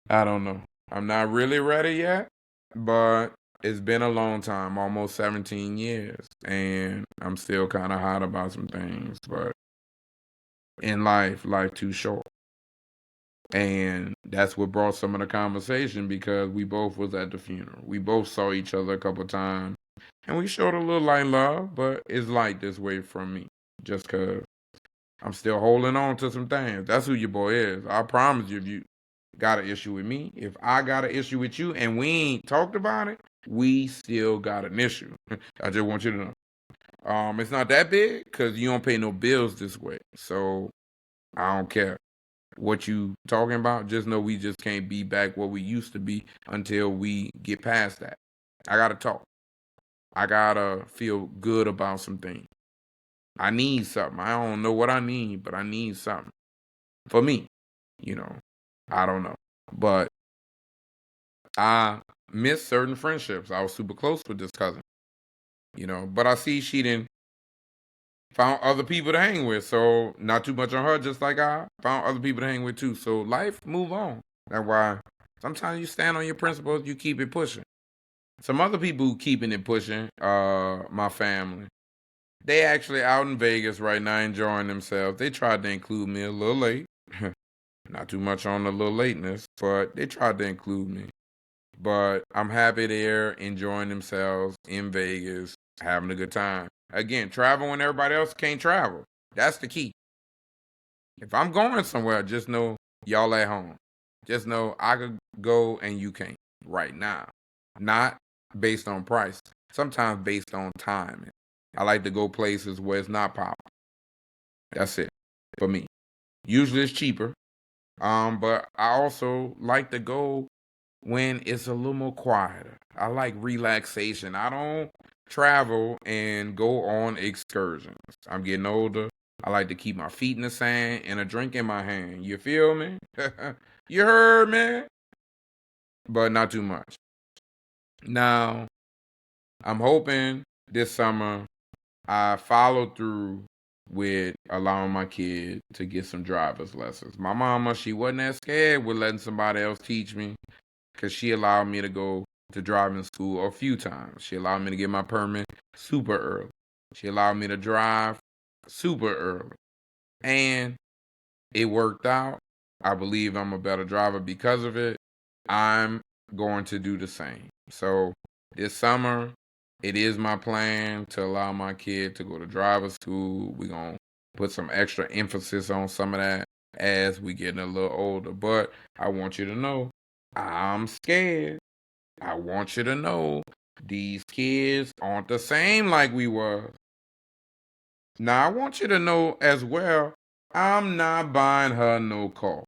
I don't know. I'm not really ready yet, but it's been a long time, almost 17 years. And I'm still kind of hot about some things. But in life too short. And that's what brought some of the conversation, because we both was at the funeral. We both saw each other a couple times. And we showed a little light love, but it's light this way from me. Just because I'm still holding on to some things. That's who your boy is. I promise you, if you got an issue with me, if I got an issue with you and we ain't talked about it, we still got an issue. I just want you to know. It's not that big because you don't pay no bills this way. So I don't care what you talking about. Just know we just can't be back what we used to be until we get past that. I got to talk. I got to feel good about some things. I need something. I don't know what I need, but I need something for me. I don't know. But I miss certain friendships. I was super close with this cousin, but I see she didn't found other people to hang with. So not too much on her, just like I found other people to hang with too. So life move on. That's why sometimes you stand on your principles, you keep it pushing. Some other people who keeping it pushing, my family, they actually out in Vegas right now enjoying themselves. They tried to include me a little late. Not too much on the little lateness, but they tried to include me. But I'm happy they're enjoying themselves in Vegas, having a good time. Again, travel when everybody else can't travel. That's the key. If I'm going somewhere, just know y'all at home. Just know I could go and you can't right now. Not based on price. Sometimes based on time. I like to go places where it's not popular. That's it for me. Usually it's cheaper. But I also like to go when it's a little more quieter. I like relaxation. I don't travel and go on excursions. I'm getting older. I like to keep my feet in the sand and a drink in my hand. You feel me? You heard me? but not too much. Now, I'm hoping this summer I follow through with allowing my kid to get some driver's lessons. My mama, she wasn't that scared with letting somebody else teach me because she allowed me to go to driving school a few times. She allowed me to get my permit super early. She allowed me to drive super early. And it worked out. I believe I'm a better driver because of it. I'm going to do the same. So this summer, it is my plan to allow my kid to go to driver's school. We're going to put some extra emphasis on some of that as we get a little older. But I want you to know, I'm scared. I want you to know these kids aren't the same like we were. Now, I want you to know as well, I'm not buying her no car.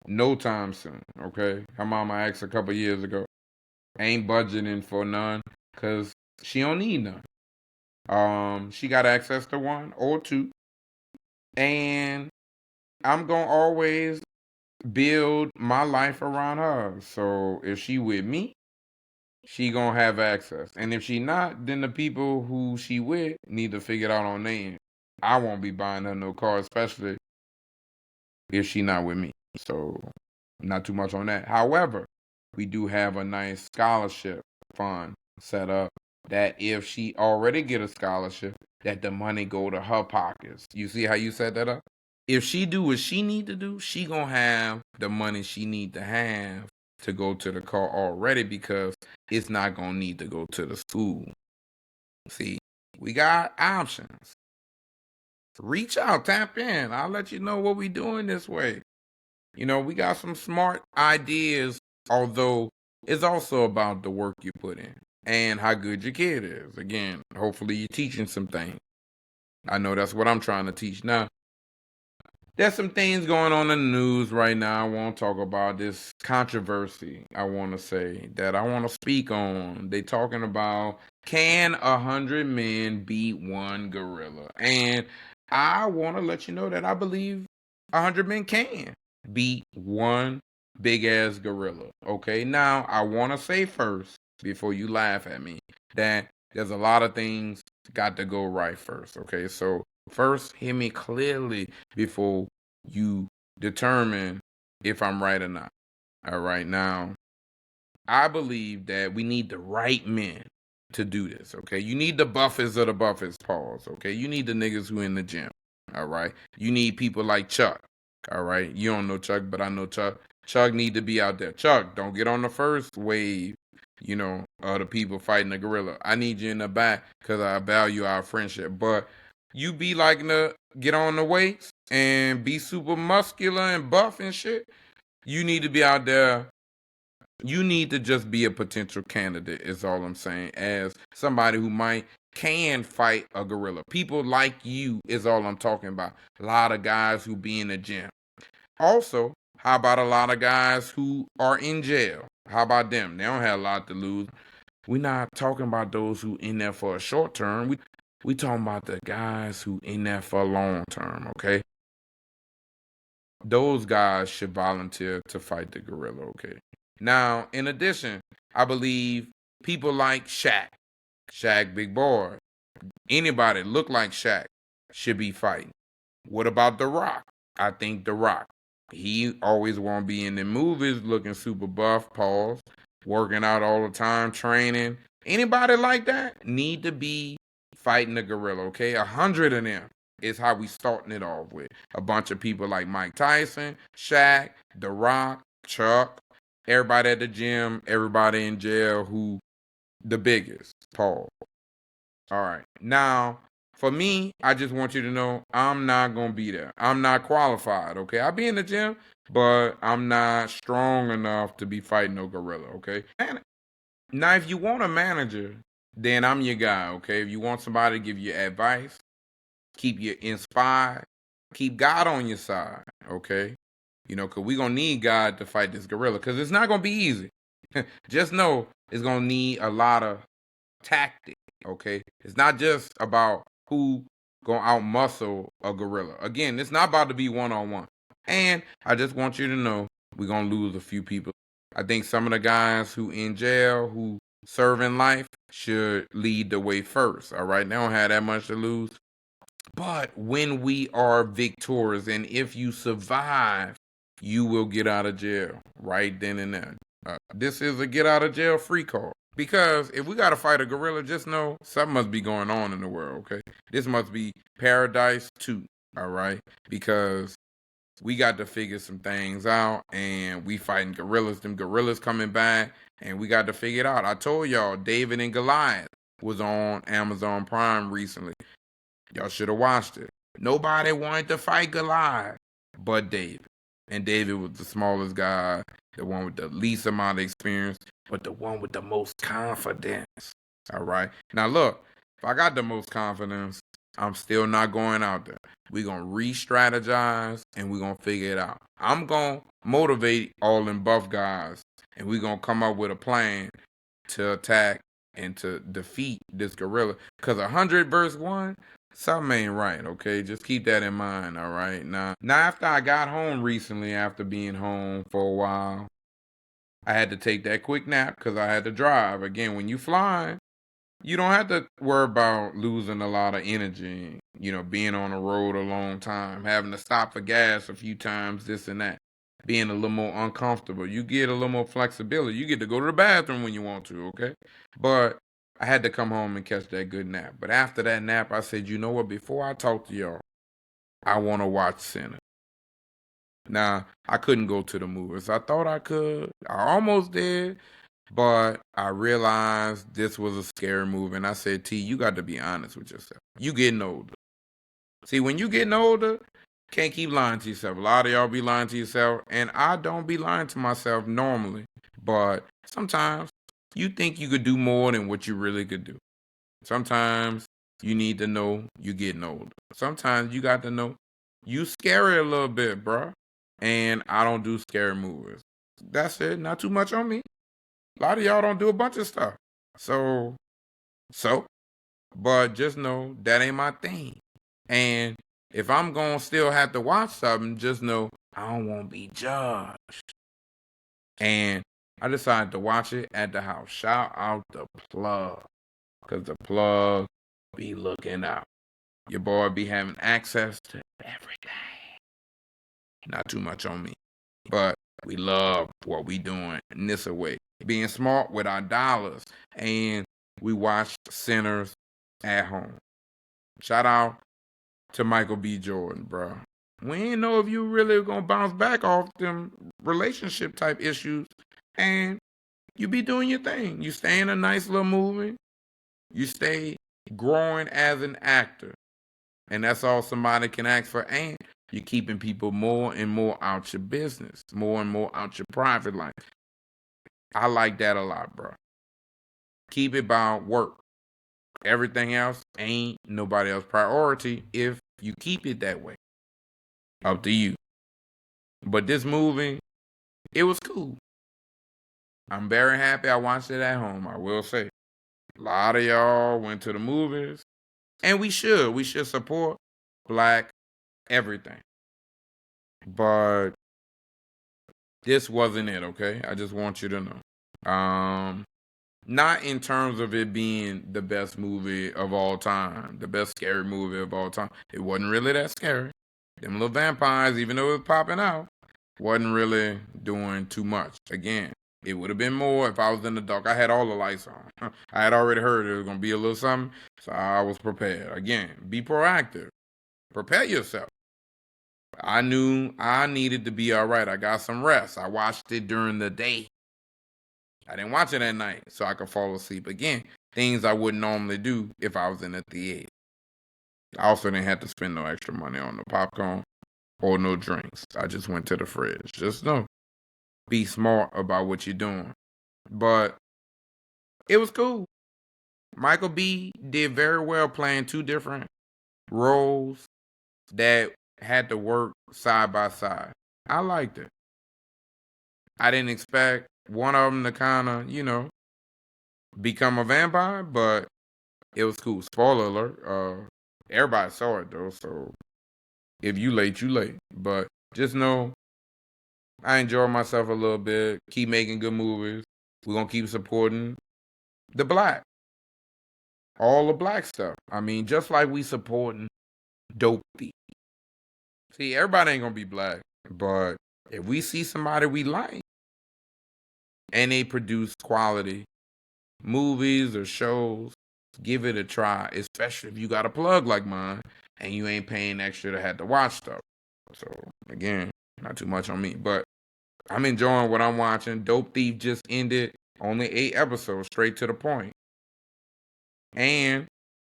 No time soon, okay? Her mama asked a couple years ago. Ain't budgeting for none because she don't need none. She got access to one or two. And I'm going to always build my life around her. So if she with me, she gonna have access. And if she not, then the people who she with need to figure it out on their end. I won't be buying her no car, especially if she not with me. So not too much on that. However, we do have a nice scholarship fund set up that if she already get a scholarship, that the money go to her pockets. You see how you set that up? If she do what she need to do, she gonna have the money she need to have to go to the car already because it's not gonna need to go to the school. See, we got options. Reach out, tap in. I'll let you know what we doing this way. You know, we got some smart ideas, although it's also about the work you put in and how good your kid is. Again, hopefully you're teaching some things. I know that's what I'm trying to teach now. There's some things going on in the news right now. I want to talk about this controversy. I want to say that I want to speak on. They talking about can 100 men beat one gorilla, and I want to let you know that I believe 100 men can beat one big ass gorilla. Okay, now I want to say first before you laugh at me that there's a lot of things got to go right first. Okay, so first, hear me clearly before you determine if I'm right or not. All right, now, I believe that we need the right men to do this, okay? You need the Buffets of the Buffets, pause, okay? You need the niggas who in the gym, all right? You need people like Chuck, all right? You don't know Chuck, but I know Chuck. Chuck need to be out there. Chuck, don't get on the first wave, you know, of the people fighting the gorilla. I need you in the back because I value our friendship, but you be like to get on the weights and be super muscular and buff and shit, you need to be out there. You need to just be a potential candidate, is all I'm saying, as somebody who can fight a gorilla. People like you is all I'm talking about. A lot of guys who be in the gym. Also, how about a lot of guys who are in jail? How about them? They don't have a lot to lose. We're not talking about those who in there for a short term. We talking about the guys who in there for a long term, okay? Those guys should volunteer to fight the gorilla, okay? Now, in addition, I believe people like Shaq Big Boy, anybody look like Shaq should be fighting. What about The Rock? I think The Rock. He always want to be in the movies looking super buff, pause, working out all the time, training. Anybody like that need to be fighting the gorilla, okay? 100 of them is how we starting it off with. A bunch of people like Mike Tyson, Shaq, The Rock, Chuck, everybody at the gym, everybody in jail who the biggest, Paul. All right. Now, for me, I just want you to know I'm not going to be there. I'm not qualified, okay? I'll be in the gym, but I'm not strong enough to be fighting no gorilla, okay? Now, if you want a manager, then I'm your guy, okay? If you want somebody to give you advice, keep you inspired, keep God on your side, okay? You know, because we're going to need God to fight this gorilla because it's not going to be easy. Just know it's going to need a lot of tactic, okay? It's not just about who going to outmuscle a gorilla. Again, it's not about to be one-on-one. And I just want you to know we're going to lose a few people. I think some of the guys who in jail, who serving life, should lead the way first. All right, they don't have that much to lose. But when we are victorious, and if you survive, you will get out of jail right then and there. This is a get out of jail free card. Because if we got to fight a gorilla, just know something must be going on in the world, okay? This must be paradise too, all right? Because we got to figure some things out, and we fighting gorillas. Them gorillas coming back, and we got to figure it out. I told y'all, David and Goliath was on Amazon Prime recently. Y'all should have watched it. Nobody wanted to fight Goliath but David. And David was the smallest guy, the one with the least amount of experience, but the one with the most confidence. All right. Now, look, if I got the most confidence, I'm still not going out there. We're going to re-strategize, and we're going to figure it out. I'm going to motivate all them buff guys, and we're going to come up with a plan to attack and to defeat this gorilla. Because 100 versus 1, something ain't right, okay? Just keep that in mind, all right? Now after I got home recently, after being home for a while, I had to take that quick nap because I had to drive. Again, when you fly, you don't have to worry about losing a lot of energy, being on the road a long time, having to stop for gas a few times, this and that, being a little more uncomfortable. You get a little more flexibility. You get to go to the bathroom when you want to, okay? But I had to come home and catch that good nap. But after that nap, I said, you know what? Before I talk to y'all, I want to watch Sinner. Now, I couldn't go to the movies. I thought I could. I almost did. But I realized this was a scary movie. And I said, T, you got to be honest with yourself. You getting older. See, when you getting older, can't keep lying to yourself. A lot of y'all be lying to yourself. And I don't be lying to myself normally. But sometimes you think you could do more than what you really could do. Sometimes you need to know you getting older. Sometimes you got to know you scary a little bit, bruh. And I don't do scary movies. That's it. Not too much on me. A lot of y'all don't do a bunch of stuff. So, but just know that ain't my thing. And if I'm going to still have to watch something, just know I don't want to be judged. And I decided to watch it at the house. Shout out the plug. Because the plug be looking out. Your boy be having access to everything. Not too much on me. But we love what we doing in this way. Being smart with our dollars. And we watch Sinners at home. Shout out to Michael B. Jordan, bro. We ain't know if you really gonna bounce back off them relationship type issues. And you be doing your thing. You stay in a nice little movie. You stay growing as an actor. And that's all somebody can ask for. And you're keeping people more and more out your business. More and more out your private life. I like that a lot, bro. Keep it about work. Everything else ain't nobody else's priority if you keep it that way. Up to you. But this movie, it was cool. I'm very happy I watched it at home, I will say. A lot of y'all went to the movies. And we should. We should support black everything. But this wasn't it, okay? I just want you to know. Not in terms of it being the best movie of all time, the best scary movie of all time. It wasn't really that scary. Them little vampires, even though it was popping out, wasn't really doing too much. Again, it would have been more if I was in the dark. I had all the lights on. I had already heard there was going to be a little something, so I was prepared. Again, be proactive. Prepare yourself. I knew I needed to be all right. I got some rest. I watched it during the day. I didn't watch it at night so I could fall asleep. Again, things I wouldn't normally do if I was in a theater. I also didn't have to spend no extra money on the popcorn or no drinks. I just went to the fridge. Just know, be smart about what you're doing. But it was cool. Michael B. did very well playing two different roles that had to work side by side. I liked it. I didn't expect one of them to kind of, become a vampire, but it was cool. Spoiler alert. Everybody saw it, though, so if you late, you late. But just know I enjoy myself a little bit. Keep making good movies. We're going to keep supporting the black. All the black stuff. I mean, just like we supporting Dope Thief. See, everybody ain't going to be black. But if we see somebody we like and they produce quality movies or shows, give it a try, especially if you got a plug like mine and you ain't paying extra to have to watch stuff. So, again, not too much on me, but I'm enjoying what I'm watching. Dope Thief just ended, only 8 episodes, straight to the point. And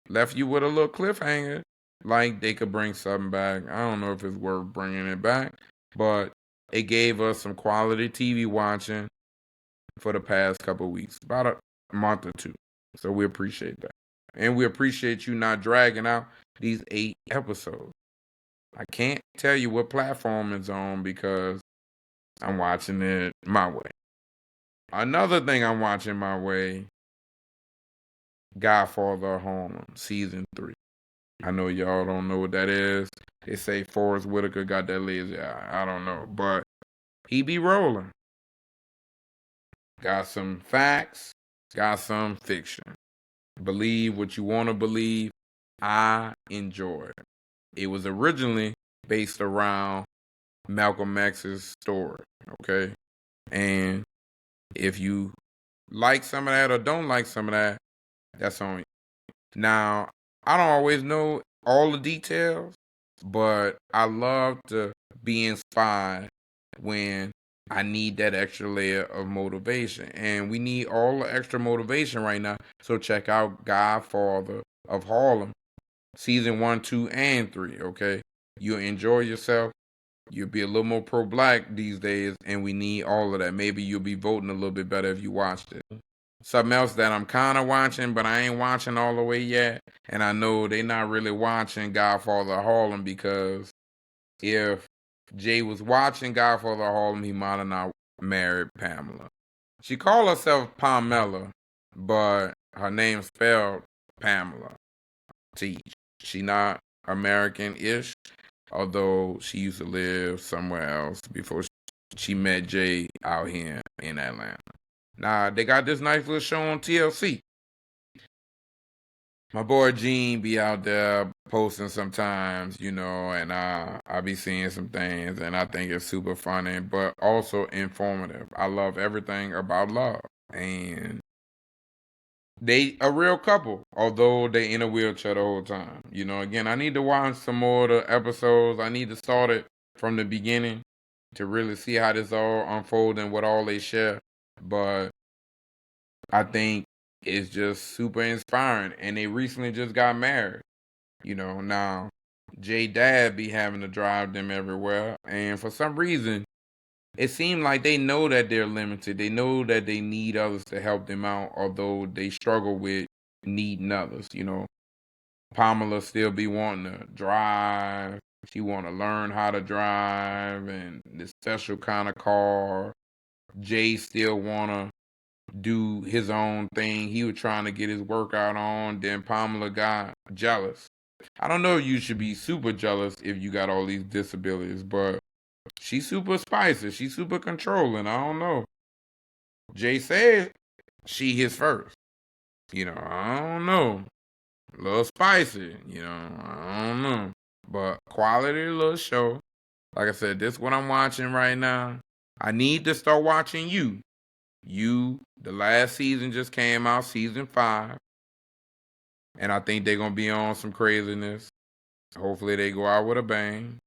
left you with a little cliffhanger, like they could bring something back. I don't know if it's worth bringing it back, but it gave us some quality TV watching for the past couple of weeks, about a month or two. So we appreciate that. And we appreciate you not dragging out these 8 episodes. I can't tell you what platform it's on because I'm watching it my way. Another thing I'm watching my way, Godfather Harlem, Season 3. I know y'all don't know what that is. They say Forrest Whitaker got that lazy eye. I don't know, but he be rolling. Got some facts, got some fiction. Believe what you want to believe. I enjoy it. It was originally based around Malcolm X's story, okay? And if you like some of that or don't like some of that, that's on you. Now, I don't always know all the details, but I love to be inspired when I need that extra layer of motivation. And we need all the extra motivation right now. So check out Godfather of Harlem, Season 1, 2, and 3, okay? You'll enjoy yourself. You'll be a little more pro-black these days, and we need all of that. Maybe you'll be voting a little bit better if you watched it. Something else that I'm kind of watching, but I ain't watching all the way yet. And I know they not really watching Godfather Harlem because if Jay was watching Godfather Harlem, he might have not married Pamela. She called herself Pamela, but her name's spelled Pamela T. She not American-ish, although she used to live somewhere else before she met Jay out here in Atlanta. Nah, they got this nice little show on TLC. My boy Gene be out there posting sometimes, and I be seeing some things, and I think it's super funny, but also informative. I love everything about love, and they a real couple, although they in a wheelchair the whole time. Again, I need to watch some more of the episodes. I need to start it from the beginning to really see how this all unfolds and what all they share, but I think it's just super inspiring. And they recently just got married. Now Jay Dad be having to drive them everywhere. And for some reason, it seems like they know that they're limited. They know that they need others to help them out, although they struggle with needing others. Pamela still be wanting to drive. She want to learn how to drive and this special kind of car. Jay still want to do his own thing. He was trying to get his workout on. Then Pamela got jealous. I don't know if you should be super jealous if you got all these disabilities, but she's super spicy. She's super controlling. I don't know. Jay said she his first. I don't know. A little spicy. I don't know. But quality little show. Like I said, this is what I'm watching right now. I need to start watching you. The last season just came out, season 5. And I think they're going to be on some craziness. Hopefully they go out with a bang.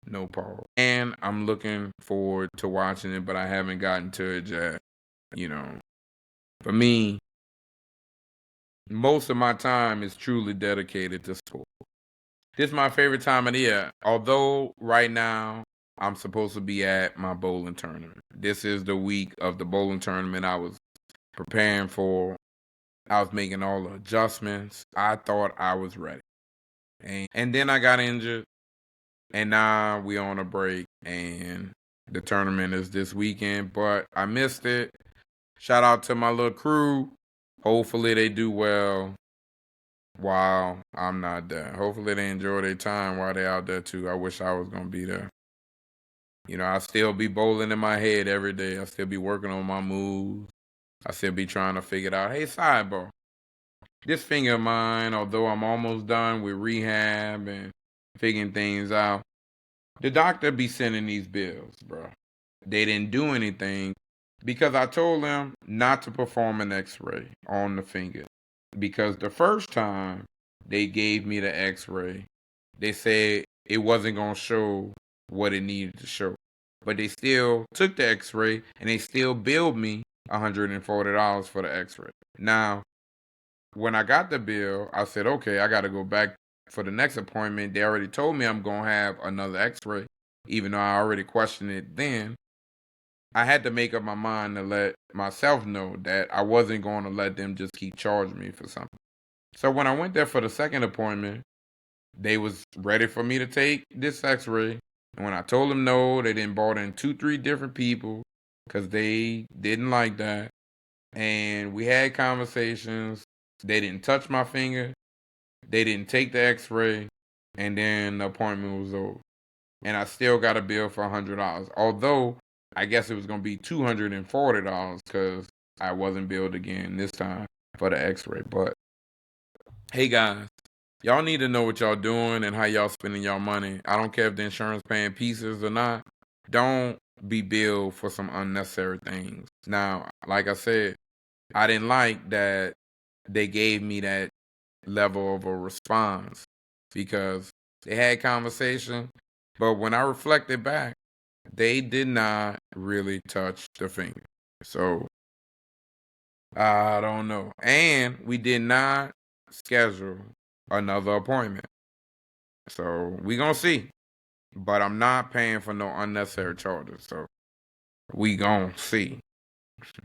No pause. And I'm looking forward to watching it, but I haven't gotten to it yet. For me, most of my time is truly dedicated to sport. This is my favorite time of the year. Although right now I'm supposed to be at my bowling tournament. This is the week of the bowling tournament I was preparing for. I was making all the adjustments. I thought I was ready. And then I got injured. And now we on a break. And the tournament is this weekend. But I missed it. Shout out to my little crew. Hopefully they do well while I'm not there. Hopefully they enjoy their time while they're out there too. I wish I was going to be there. I still be bowling in my head every day. I still be working on my moves. I still be trying to figure it out. Hey, sidebar. This finger of mine, although I'm almost done with rehab and figuring things out, the doctor be sending these bills, bro. They didn't do anything because I told them not to perform an x-ray on the finger. Because the first time they gave me the x-ray, they said it wasn't going to show what it needed to show. But they still took the x-ray and they still billed me $140 for the x-ray. Now, when I got the bill, I said, okay, I got to go back for the next appointment. They already told me I'm going to have another x-ray, even though I already questioned it then. I had to make up my mind to let myself know that I wasn't going to let them just keep charging me for something. So when I went there for the second appointment, they was ready for me to take this x-ray. And when I told them no, they didn't brought in 2-3 different people because they didn't like that. And we had conversations. They didn't touch my finger. They didn't take the x-ray. And then the appointment was over. And I still got a bill for $100. Although, I guess it was going to be $240 because I wasn't billed again this time for the x-ray. But, hey guys, y'all need to know what y'all doing and how y'all spending y'all money. I don't care if the insurance paying pieces or not. Don't be billed for some unnecessary things. Now, like I said, I didn't like that they gave me that level of a response because they had conversation, but when I reflected back, they did not really touch the finger. So I don't know. And we did not schedule another appointment. So we gonna see. But I'm not paying for no unnecessary charges. So we gonna see.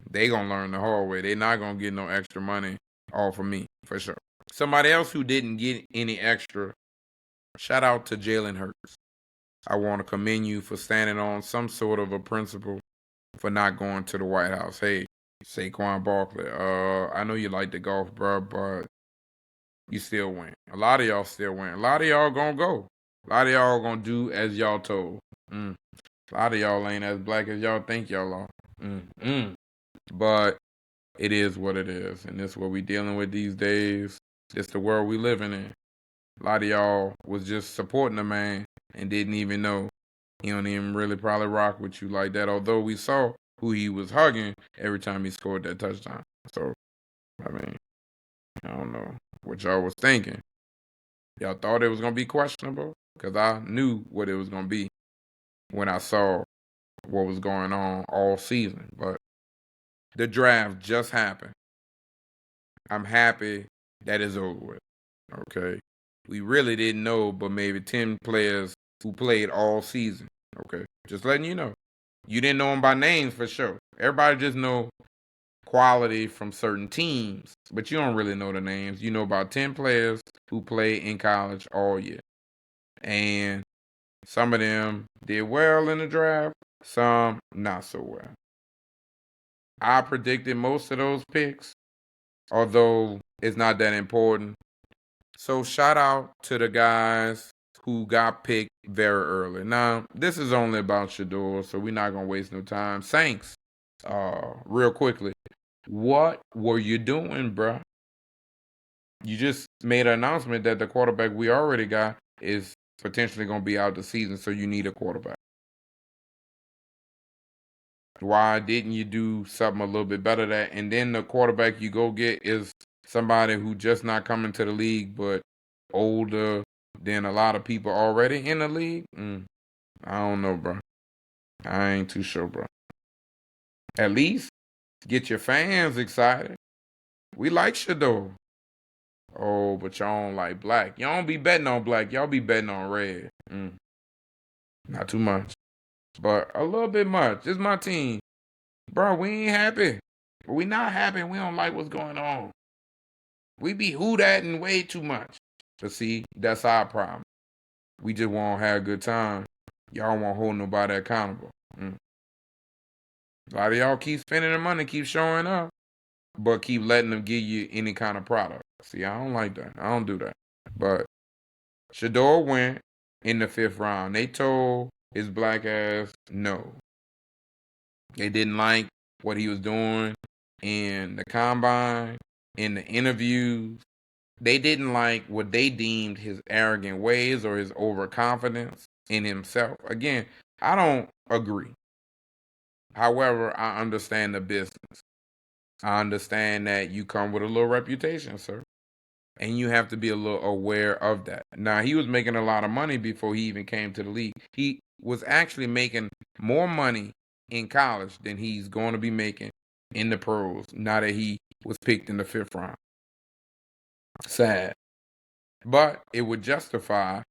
They gonna learn the hard way. They not gonna get no extra money off of me, for sure. Somebody else who didn't get any extra, shout out to Jalen Hurts. I want to commend you for standing on some sort of a principle for not going to the White House. Hey, Saquon Barkley, I know you like the golf, bro, but you still win. A lot of y'all still win. A lot of y'all gonna go. A lot of y'all gonna do as y'all told. A lot of y'all ain't as black as y'all think y'all are. But it is what it is, and this is what we dealing with these days. It's the world we living in. A lot of y'all was just supporting the man and didn't even know he don't even really probably rock with you like that, although we saw who he was hugging every time he scored that touchdown. So, I mean, I don't know what y'all was thinking. Y'all thought it was going to be questionable? Because I knew what it was going to be when I saw what was going on all season. But the draft just happened. I'm happy that it's over with. Okay? We really didn't know, but maybe 10 players who played all season. Okay? Just letting you know. You didn't know them by names for sure. Everybody just know quality from certain teams, but you don't really know the names. You know about 10 players who played in college all year. And some of them did well in the draft, some not so well. I predicted most of those picks, although it's not that important. So shout out to the guys who got picked very early. Now, this is only about Shador, so we're not going to waste no time. Saints, real quickly, what were you doing, bruh? You just made an announcement that the quarterback we already got is potentially going to be out the season, so you need a quarterback. Why didn't you do something a little bit better that? And then the quarterback you go get is somebody who just not coming to the league, but older than a lot of people already in the league? I don't know, bro. I ain't too sure, bro. At least get your fans excited. We like Shador. Oh, but y'all don't like black. Y'all don't be betting on black. Y'all be betting on red. Not too much. But a little bit much. It's my team. Bro, we ain't happy. We not happy. We don't like what's going on. We be hooting way too much. But see, that's our problem. We just won't have a good time. Y'all won't hold nobody accountable. A lot of y'all keep spending the money, keep showing up, but keep letting them give you any kind of product. See, I don't like that. I don't do that. But Shador went in the 5th round. They told his black ass? No. They didn't like what he was doing in the combine, in the interviews. They didn't like what they deemed his arrogant ways or his overconfidence in himself. Again, I don't agree. However, I understand the business. I understand that you come with a little reputation, sir. And you have to be a little aware of that. Now, he was making a lot of money before he even came to the league. He was actually making more money in college than he's going to be making in the pros now that he was picked in the 5th round. Sad. But it would justify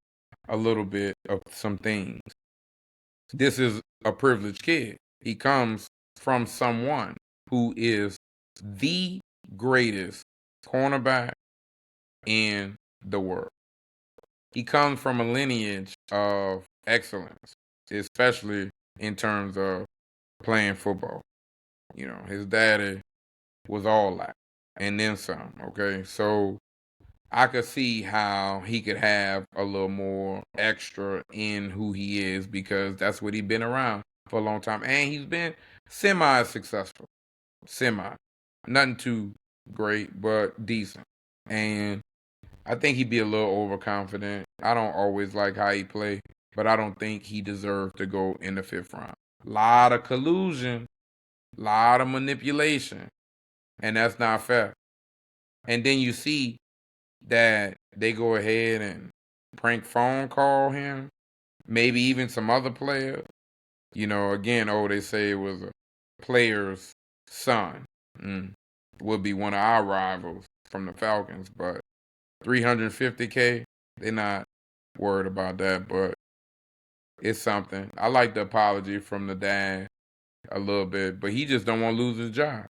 a little bit of some things. This is a privileged kid. He comes from someone who is the greatest cornerback in the world. He comes from a lineage of excellence, especially in terms of playing football. You know, his daddy was all that and then some, okay? So I could see how he could have a little more extra in who he is because that's what he's been around for a long time. And he's been semi-successful. Semi. Nothing too great, but decent. And I think he'd be a little overconfident. I don't always like how he play, but I don't think he deserved to go in the 5th round. Lot of collusion, lot of manipulation, and that's not fair. And then you see that they go ahead and prank phone call him, maybe even some other players. You know, again, they say it was a player's son. Would be one of our rivals from the Falcons, but $350K, they're not worried about that, but it's something. I like the apology from the dad a little bit, but he just don't want to lose his job.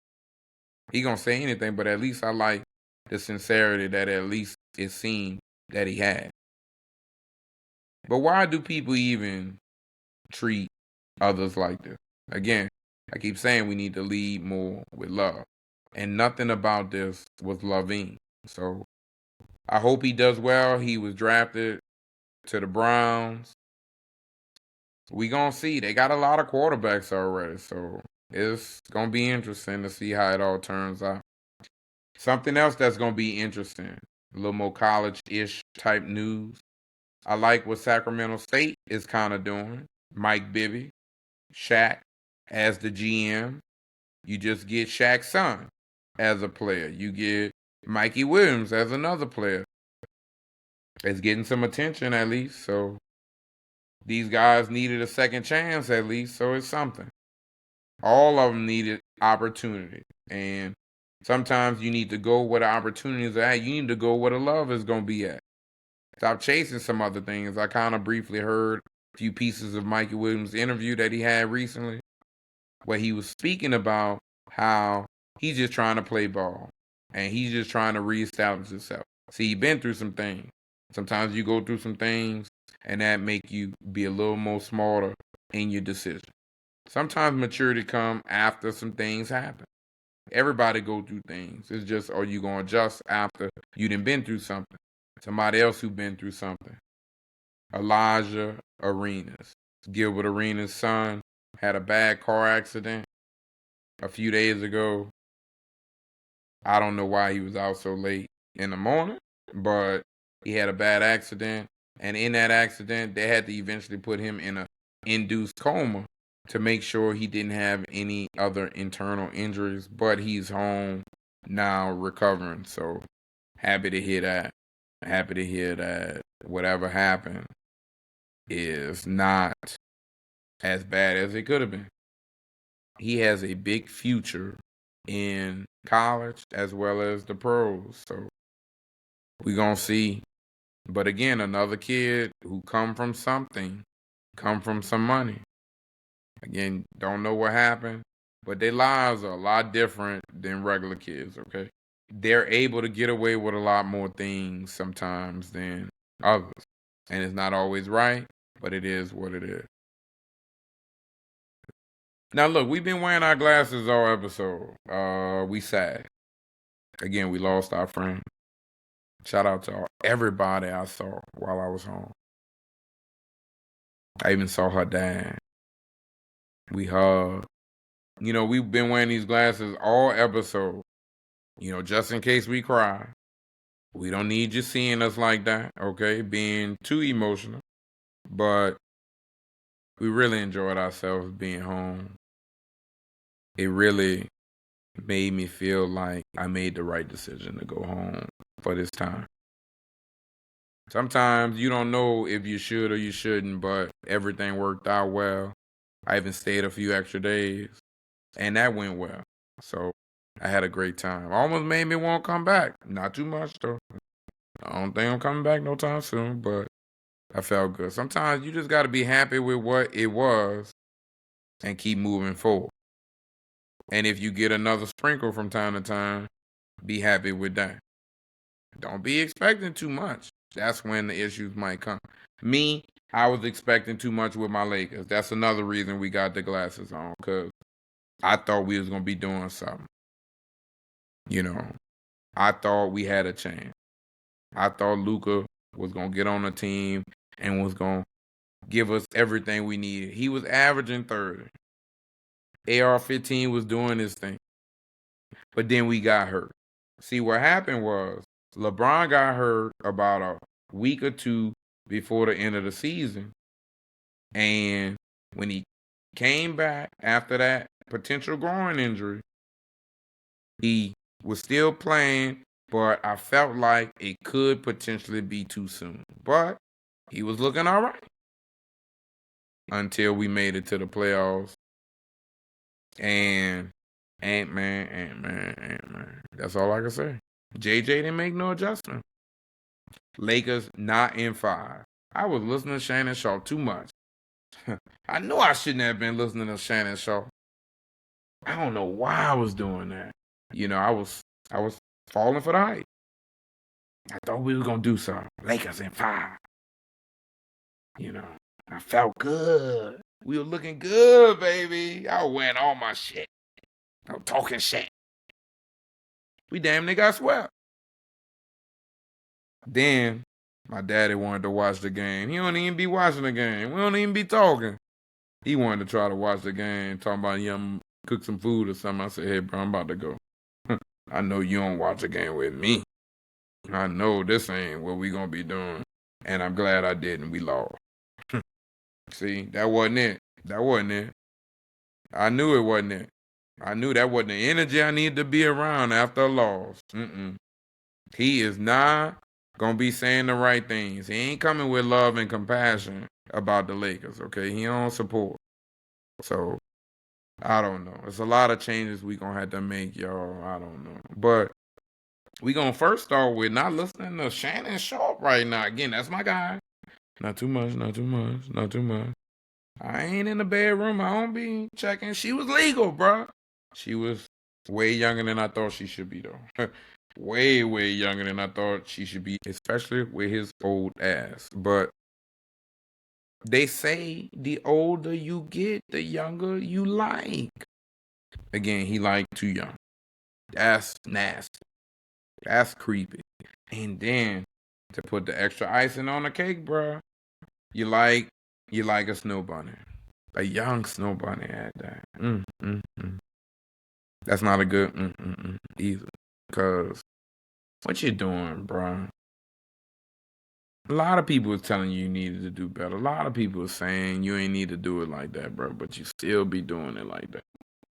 He gonna say anything, but at least I like the sincerity that at least it seemed that he had. But why do people even treat others like this? Again, I keep saying we need to lead more with love. And nothing about this was loving. So I hope he does well. He was drafted to the Browns. We gonna see. They got a lot of quarterbacks already, so it's gonna be interesting to see how it all turns out. Something else that's gonna be interesting, a little more college-ish type news. I like what Sacramento State is kind of doing. Mike Bibby, Shaq as the GM. You just get Shaq's son as a player. You get Mikey Williams as another player. It's getting some attention at least, so these guys needed a second chance at least, so it's something. All of them needed opportunity, and sometimes you need to go where the opportunities are at. You need to go where the love is going to be at. Stop chasing some other things. I kind of briefly heard a few pieces of Mikey Williams' interview that he had recently where he was speaking about how he's just trying to play ball and he's just trying to reestablish himself. See, he's been through some things. Sometimes you go through some things and that make you be a little more smarter in your decision. Sometimes maturity comes after some things happen. Everybody go through things. It's just, are you going to adjust after you done been through something? Somebody else who been through something. Elijah Arenas. Gilbert Arenas' son had a bad car accident a few days ago. I don't know why he was out so late in the morning, but he had a bad accident. And in that accident, they had to eventually put him in an induced coma to make sure he didn't have any other internal injuries. But he's home now recovering. So happy to hear that. Happy to hear that whatever happened is not as bad as it could have been. He has a big future in college as well as the pros. So we're going to see. But again, another kid who come from something, come from some money. Again, don't know what happened, but their lives are a lot different than regular kids, okay? They're able to get away with a lot more things sometimes than others. And it's not always right, but it is what it is. Now, look, we've been wearing our glasses all episode. We sad. Again, we lost our friend. Shout out to everybody I saw while I was home. I even saw her dad. We hugged. You know, we've been wearing these glasses all episode. You know, just in case we cry. We don't need you seeing us like that, okay? Being too emotional. But we really enjoyed ourselves being home. It really made me feel like I made the right decision to go home for this time. Sometimes you don't know if you should or you shouldn't, but everything worked out well. I even stayed a few extra days, and that went well. So I had a great time. Almost made me want to come back. Not too much, though. I don't think I'm coming back no time soon, but I felt good. Sometimes you just got to be happy with what it was and keep moving forward. And if you get another sprinkle from time to time, be happy with that. Don't be expecting too much. That's when the issues might come. Me, I was expecting too much with my Lakers. That's another reason we got the glasses on, because I thought we was going to be doing something. You know, I thought we had a chance. I thought Luka was going to get on the team and was going to give us everything we needed. He was averaging 30. AR-15 was doing his thing. But then we got hurt. See, what happened was LeBron got hurt about a week or two before the end of the season. And when he came back after that potential groin injury, he was still playing, but I felt like it could potentially be too soon. But he was looking all right until we made it to the playoffs. And Ant-Man. That's all I can say. JJ didn't make no adjustment. Lakers not in 5. I was listening to Shannon Sharp too much. I knew I shouldn't have been listening to Shannon Sharp. I don't know why I was doing that. You know, I was falling for the hype. I thought we were gonna do something. Lakers in 5. You know, I felt good. We were looking good, baby. I was wearing all my shit. I was talking shit. We damn near got swept. Then my daddy wanted to watch the game. He don't even be watching the game. We don't even be talking. He wanted to try to watch the game, talking about cook some food or something. I said, hey, bro, I'm about to go. I know you don't watch the game with me. I know this ain't what we gonna be doing. And I'm glad I didn't. We lost. See, that wasn't it. That wasn't it. I knew it wasn't it. I knew that wasn't the energy I needed to be around after a loss. He is not gonna be saying the right things. He ain't coming with love and compassion about the Lakers, okay? He don't support. So, I don't know. There's a lot of changes we gonna have to make, y'all. I don't know. But we gonna first start with not listening to Shannon Sharp right now. Again, that's my guy. Not too much. I ain't in the bedroom. I don't be checking. She was legal, bro. She was way younger than I thought she should be, though. way, way younger than I thought she should be, especially with his old ass. But they say the older you get, the younger you like. Again, he like too young. That's nasty. That's creepy. And then to put the extra icing on the cake, bro, you like a snow bunny. A young snow bunny at that. That's not a good either. Because what you doing, bro? A lot of people is telling you needed to do better. A lot of people are saying you ain't need to do it like that, bro. But you still be doing it like that.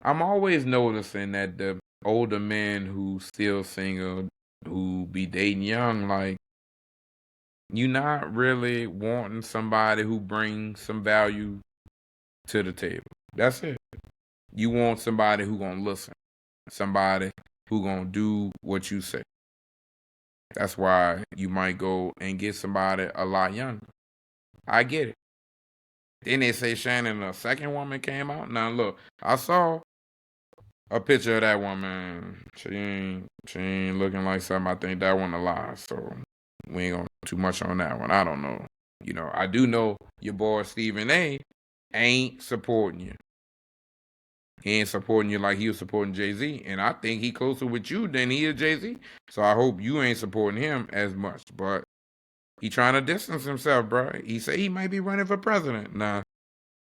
I'm always noticing that the older men who still single, who be dating young, like, you not really wanting somebody who brings some value to the table. That's it. You want somebody who gonna listen. Somebody who gonna do what you say. That's why you might go and get somebody a lot younger. I get it. Then they say Shannon, a second woman came out. Now look, I saw a picture of that woman. She ain't looking like something. I think that one a lie. So we ain't gonna too much on that one. I don't know. You know, I do know your boy Stephen A ain't supporting you. He ain't supporting you like he was supporting Jay-Z. And I think he closer with you than he is Jay-Z. So I hope you ain't supporting him as much. But He trying to distance himself, bro. He say he might be running for president. Nah,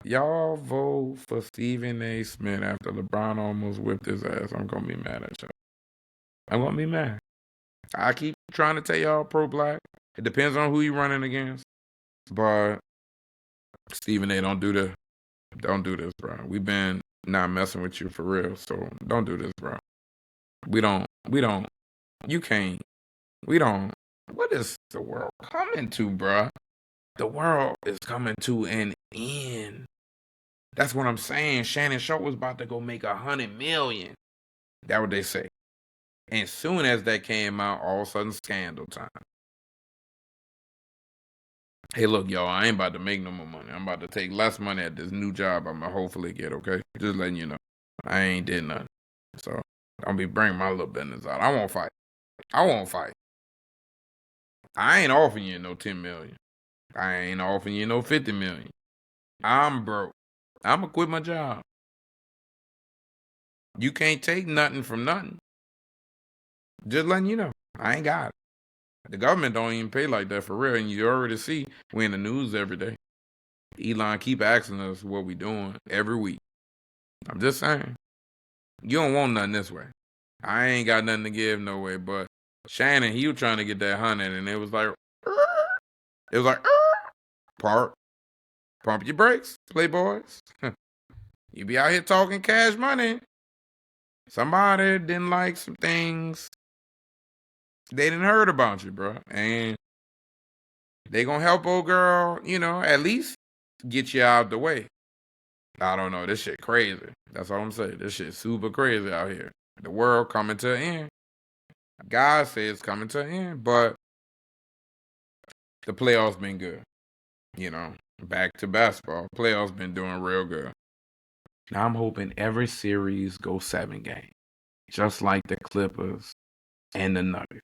y'all vote for Stephen A. Smith after LeBron almost whipped his ass. I'm gonna be mad at y'all. I'm gonna be mad. I keep trying to tell y'all pro-black. It depends on who you running against. But Stephen A., don't do this. Don't do this, bro. We've been not messing with you for real, so don't do this, bro. We don't, you can't, we don't. What is the world coming to, bro? The world is coming to an end. That's what I'm saying. Shannon Sharp was about to go make $100 million. That's what they say. And soon as that came out, all of a sudden, scandal time. Hey, look, y'all, I ain't about to make no more money. I'm about to take less money at this new job I'm going to hopefully get, okay? Just letting you know. I ain't did nothing. So, I'll be bringing my little business out. I won't fight. I ain't offering you no 10 million. I ain't offering you no 50 million. I'm broke. I'm going to quit my job. You can't take nothing from nothing. Just letting you know. I ain't got it. The government don't even pay like that for real. And you already see we in the news every day. Elon keep asking us what we doing every week. I'm just saying. You don't want nothing this way. I ain't got nothing to give no way. But Shannon, he was trying to get that 100, and it was like, pump your brakes, playboys. You be out here talking cash money. Somebody didn't like some things. They didn't heard about you, bro. And they gonna help old girl, at least get you out the way. I don't know. This shit crazy. That's all I'm saying. This shit super crazy out here. The world coming to an end. God says it's coming to an end, but the playoffs been good. Back to basketball. Playoffs been doing real good. Now I'm hoping every series goes 7 games, just like the Clippers and the Nuggets.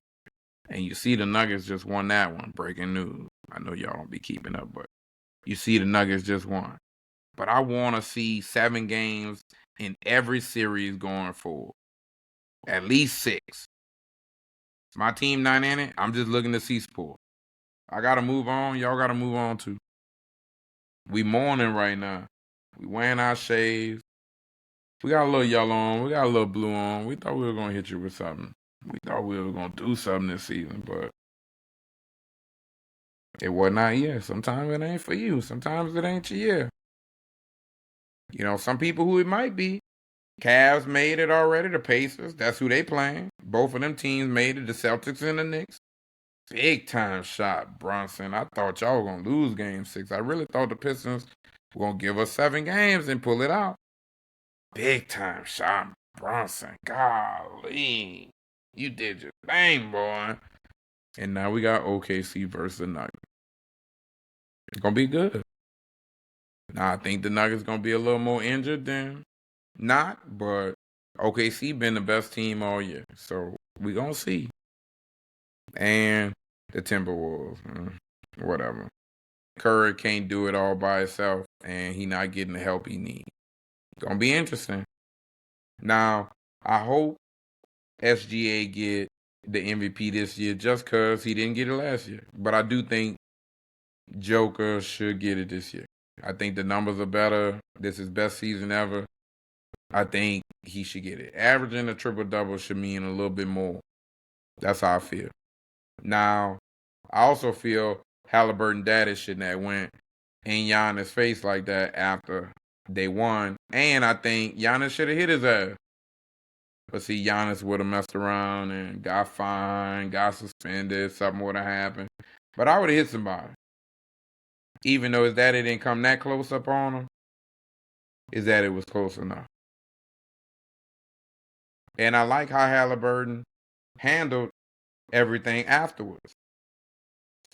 And you see the Nuggets just won that one. Breaking news. I know y'all don't be keeping up, but you see the Nuggets just won. But I want to see 7 games in every series going forward. At least 6. My team not in it. I'm just looking to see sport. I got to move on. Y'all got to move on too. We mourning right now. We wearing our shades. We got a little yellow on. We got a little blue on. We thought we were going to hit you with something. We thought we were going to do something this season, but it was not yet. Sometimes it ain't for you. Sometimes it ain't your year. Some people who it might be. Cavs made it already. The Pacers, that's who they playing. Both of them teams made it. The Celtics and the Knicks. Big time shot, Brunson. I thought y'all were going to lose game 6. I really thought the Pistons were going to give us 7 games and pull it out. Big time shot, Brunson. Golly. You did your thing, boy. And now we got OKC versus the Nuggets. It's going to be good. Now, I think the Nuggets going to be a little more injured than not, but OKC been the best team all year. So, we going to see. And the Timberwolves. Whatever. Curry can't do it all by himself, and he not getting the help he needs. Going to be interesting. Now, I hope SGA get the MVP this year just because he didn't get it last year. But I do think Joker should get it this year. I think the numbers are better. This is best season ever. I think he should get it. Averaging a triple-double should mean a little bit more. That's how I feel. Now, I also feel Halliburton daddy shouldn't have went in Giannis' face like that after they won. And I think Giannis should have hit his ass. But see, Giannis would have messed around and got fined, got suspended, something would have happened. But I would have hit somebody. Even though his daddy didn't come that close up on him, his daddy was close enough. And I like how Halliburton handled everything afterwards.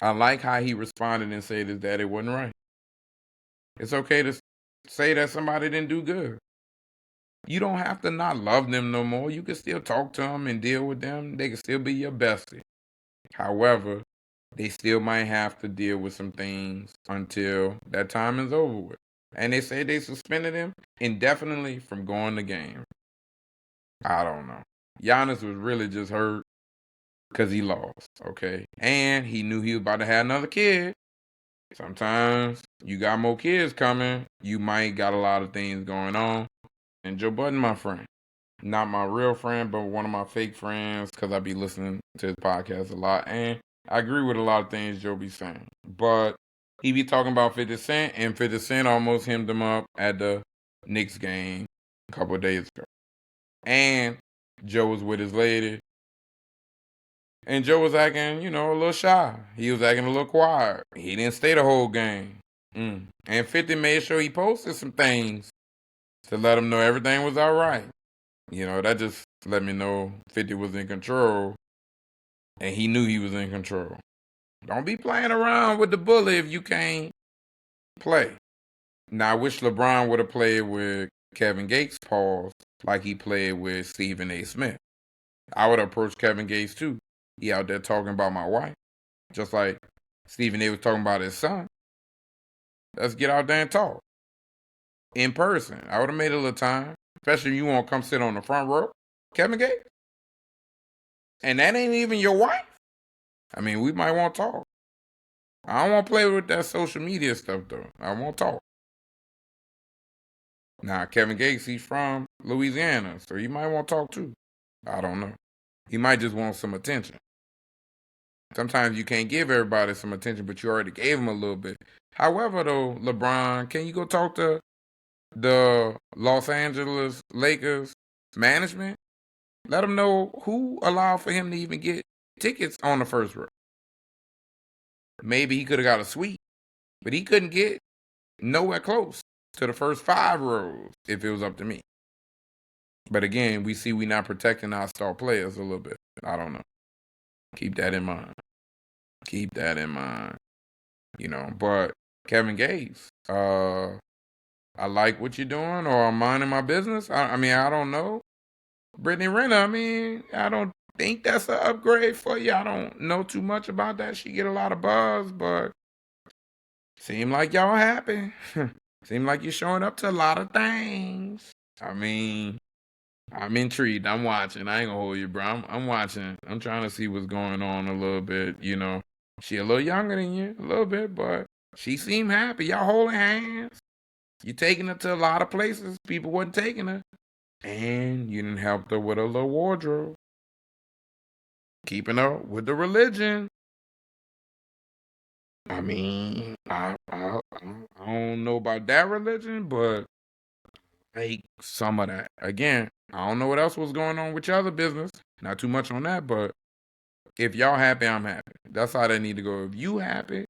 I like how he responded and said his daddy wasn't right. It's okay to say that somebody didn't do good. You don't have to not love them no more. You can still talk to them and deal with them. They can still be your bestie. However, they still might have to deal with some things until that time is over with. And they say they suspended him indefinitely from going to game. I don't know. Giannis was really just hurt. because he lost, okay? And he knew he was about to have another kid. Sometimes you got more kids coming. You might got a lot of things going on. And Joe Budden, my friend. Not my real friend, but one of my fake friends, because I be listening to his podcast a lot. And I agree with a lot of things Joe be saying. But he be talking about 50 Cent, and 50 Cent almost hemmed him up at the Knicks game a couple of days ago. And Joe was with his lady. And Joe was acting, a little shy. He was acting a little quiet. He didn't stay the whole game. And 50 made sure he posted some things to let him know everything was all right. That just let me know 50 was in control. And he knew he was in control. Don't be playing around with the bully if you can't play. Now, I wish LeBron would have played with Kevin Gates, pause, like he played with Stephen A. Smith. I would approach Kevin Gates, too. He out there talking about my wife. Just like Stephen A. was talking about his son. Let's get out there and talk. In person. I would have made a little time. Especially if you want to come sit on the front row. Kevin Gates. And that ain't even your wife. I mean, we might want to talk. I don't want to play with that social media stuff, though. I want to talk. Now, Kevin Gates, he's from Louisiana, so he might want to talk, too. I don't know. He might just want some attention. Sometimes you can't give everybody some attention, but you already gave him a little bit. However, though, LeBron, can you go talk to the Los Angeles Lakers management? Let them know who allowed for him to even get tickets on the first row. Maybe he could have got a suite, but he couldn't get nowhere close to the first 5 rows if it was up to me. But again, we see we not protecting our star players a little bit. I don't know. Keep that in mind. But Kevin Gates, I like what you're doing, or I'm minding my business. I don't know. Brittany Renner, I don't think that's an upgrade for you. I don't know too much about that. She get a lot of buzz, but seem like y'all happy. Seem like you're showing up to a lot of things. I'm intrigued. I'm watching. I ain't gonna hold you, bro. I'm watching. I'm trying to see what's going on a little bit, She a little younger than you, a little bit, but she seemed happy. Y'all holding hands. You taking her to a lot of places people wasn't taking her. And you didn't help her with a little wardrobe. Keeping her with the religion. I don't know about that religion, but like some of that. Again, I don't know what else was going on with your other business. Not too much on that, but if y'all happy, I'm happy. That's how they need to go. If you happy,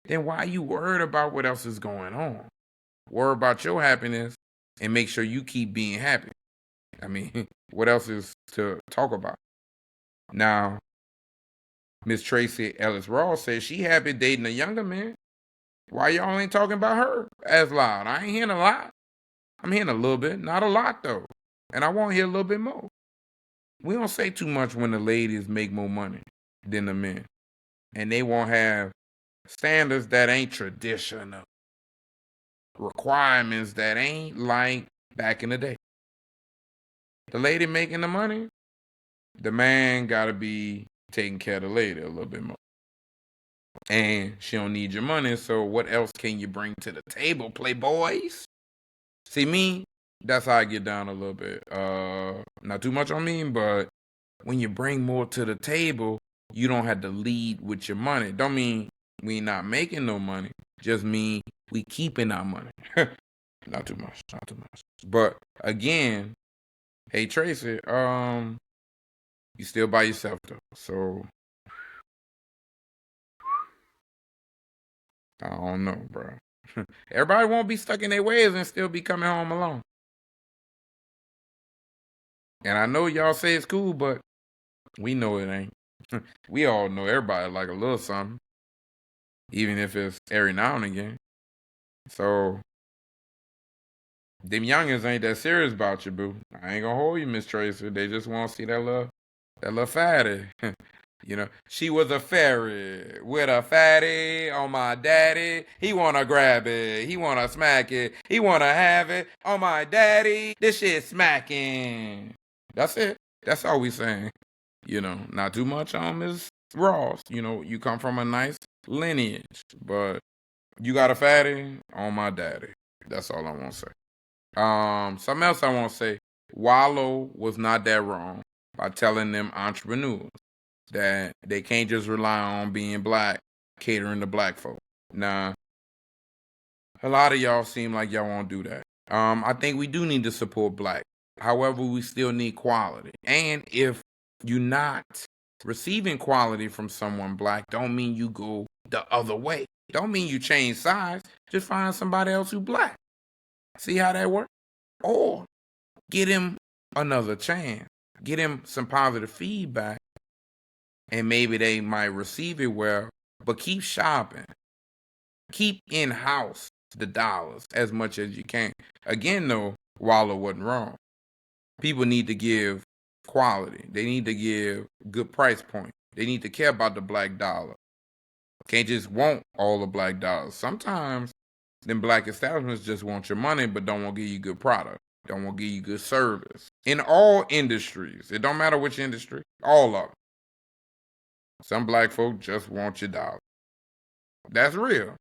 then why you worried about what else is going on? Worry about your happiness and make sure you keep being happy. What else is to talk about? Now, Miss Tracy Ellis Ross says she happy dating a younger man. Why y'all ain't talking about her as loud? I ain't hearing a lot. I'm hearing a little bit, not a lot though. And I want to hear a little bit more. We don't say too much when the ladies make more money than the men. And they won't have standards that ain't traditional. Requirements that ain't like back in the day. The lady making the money, the man got to be taking care of the lady a little bit more. And she don't need your money, so what else can you bring to the table, playboys? See, me, that's how I get down a little bit. Not too much on me, but when you bring more to the table, you don't have to lead with your money. Don't mean we not making no money. Just mean we keeping our money. Not too much. But again, hey Tracy, you still by yourself though. So I don't know, bro. Everybody won't be stuck in their ways and still be coming home alone. And I know y'all say it's cool, but we know it ain't. We all know everybody like a little something, even if it's every now and again. So them youngins ain't that serious about you, boo. I ain't gonna hold you, Miss Tracy. They just want to see that little fatty. She was a fairy with a fatty on my daddy. He wanna grab it. He wanna smack it. He wanna have it on my daddy. This shit smacking. That's it. That's all we saying. Not too much on Miss Ross. You come from a nice lineage, but you got a fatty on my daddy. That's all I want to say. Something else I want to say. Wallow was not that wrong by telling them entrepreneurs that they can't just rely on being black, catering to black folk. Nah, a lot of y'all seem like y'all won't do that. I think we do need to support black. However, we still need quality. And if you're not receiving quality from someone black, don't mean you go the other way. Don't mean you change sides. Just find somebody else who's black. See how that works? Or get him another chance. Get him some positive feedback. And maybe they might receive it well. But keep shopping. Keep in-house the dollars as much as you can. Again, though, Waller wasn't wrong. People need to give quality. They need to give good price point. They need to care about the black dollar. Can't just want all the black dollars. Sometimes them black establishments just want your money but don't want to give you good product. Don't want to give you good service. In all industries. It don't matter which industry. All of them. Some black folk just want your dollar. That's real.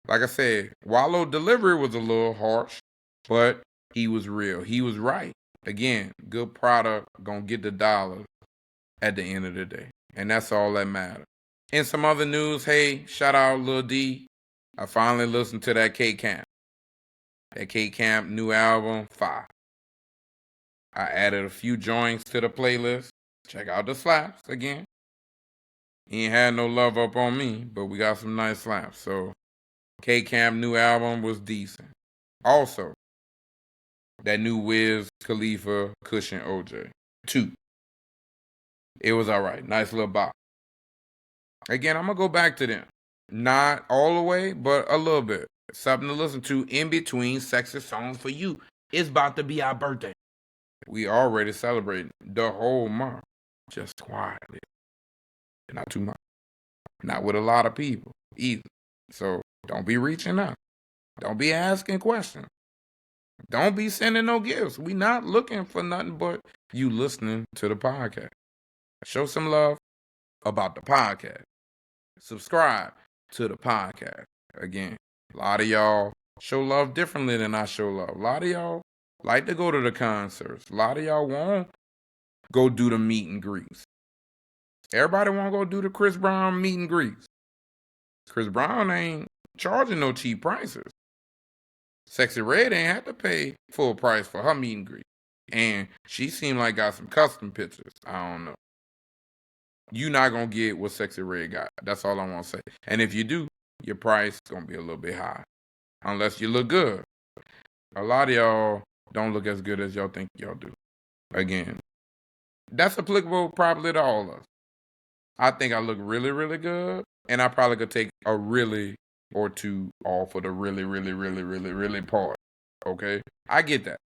Like I said, Wallow delivery was a little harsh, but he was real. He was right. Again, good product, gonna get the dollar at the end of the day. And that's all that matters. In some other news, hey, shout out Lil D. I finally listened to that K-Camp. That K-Camp new album, fire. I added a few joints to the playlist. Check out the slaps again. He ain't had no love up on me, but we got some nice slaps. So K-Camp new album was decent. Also, that new Wiz Khalifa Cushion OJ 2. It was all right. Nice little bop. Again, I'm going to go back to them. Not all the way, but a little bit. Something to listen to in between sexy songs for you. It's about to be our birthday. We already celebrating the whole month. Just quietly. Not too much. Not with a lot of people either. So don't be reaching out. Don't be asking questions. Don't be sending no gifts. We not looking for nothing but you listening to the podcast. Show some love about the podcast. Subscribe to the podcast. Again, a lot of y'all show love differently than I show love. A lot of y'all like to go to the concerts. A lot of y'all won't go do the meet and greets. Everybody want to go do the Chris Brown meet and greets. Chris Brown ain't charging no cheap prices. Sexy Red ain't had to pay full price for her meet and greet. And she seemed like got some custom pictures. I don't know. You not going to get what Sexy Red got. That's all I want to say. And if you do, your price going to be a little bit high. Unless you look good. A lot of y'all don't look as good as y'all think y'all do. Again, that's applicable probably to all of us. I think I look really, really good. And I probably could take a really or two off of the really, really, really, really, really part. Okay? I get that.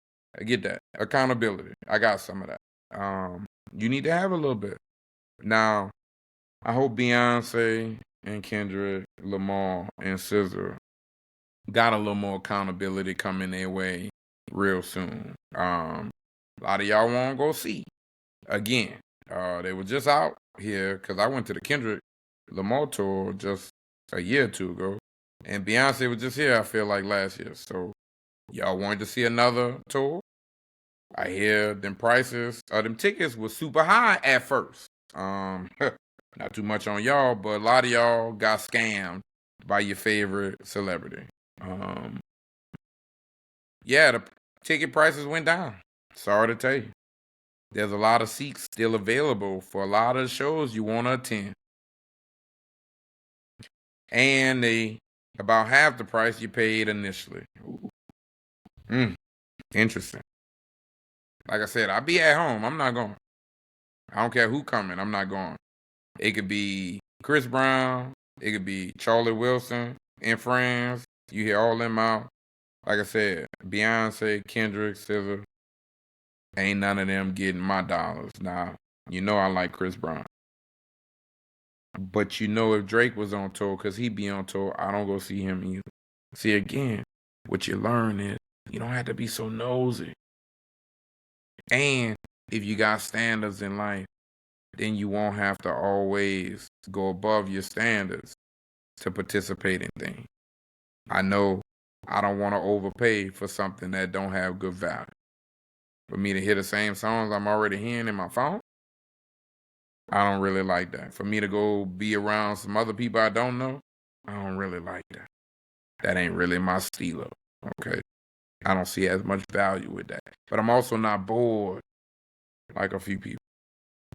Accountability. I got some of that. You need to have a little bit. Now, I hope Beyonce and Kendrick, Lamar, and SZA got a little more accountability coming their way real soon. A lot of y'all want to go see. Again, they were just out here because I went to the Kendrick Lamar tour just a year or two ago. And Beyonce was just here, I feel like, last year. So, y'all wanted to see another tour? I hear them prices of them tickets was super high at first. Not too much on y'all, but a lot of y'all got scammed by your favorite celebrity. Yeah, the ticket prices went down. Sorry to tell you. There's a lot of seats still available for a lot of shows you want to attend. And they about half the price you paid initially. Interesting. Like I said, I'll be at home. I'm not going. I don't care who coming. I'm not going. It could be Chris Brown. It could be Charlie Wilson and friends. You hear all them out. Like I said, Beyonce, Kendrick, SZA. Ain't none of them getting my dollars. Now, you know I like Chris Brown. But you know if Drake was on tour, because he be on tour, I don't go see him either. See, again, what you learn is you don't have to be so nosy. And if you got standards in life, then you won't have to always go above your standards to participate in things. I know I don't want to overpay for something that don't have good value. For me to hear the same songs I'm already hearing in my phone, I don't really like that. For me to go be around some other people I don't know, I don't really like that. That ain't really my stilo, okay? I don't see as much value with that. But I'm also not bored like a few people,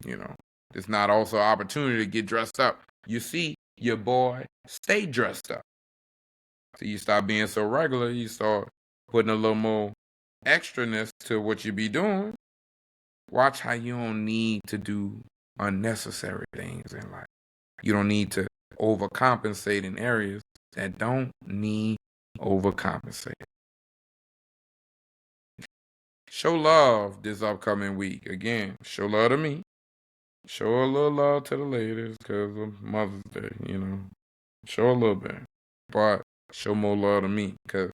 you know. It's not also an opportunity to get dressed up. You see, your boy stay dressed up. So you stop being so regular, you start putting a little more extraness to what you be doing. Watch how you don't need to do unnecessary things in life. You don't need to overcompensate in areas that don't need overcompensate. Show love this upcoming week. Again, show love to me. Show a little love to the ladies because of Mother's Day, you know. Show a little bit. But show more love to me because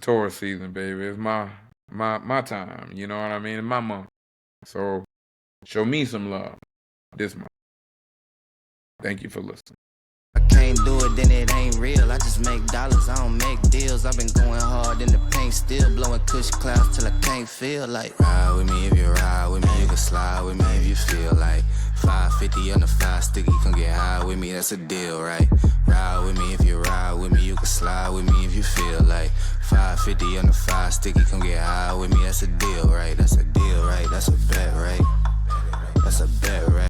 Taurus season, baby. It's my time. You know what I mean? It's my month. So show me some love this month. Thank you for listening. I can't do it, then it ain't real. I just make dollars, I don't make deals. I've been going hard in the paint, still blowing kush clouds till I can't feel like. Ride with me if you ride with me, you can slide with me if you feel like. 550 on the 5 sticky, come get high with me, that's a deal, right? Ride with me if you ride with me, you can slide with me if you feel like. 550 on the 5 sticky, come get high with me, that's a deal, right? That's a deal, right? That's a bet, right? That's a bet, right?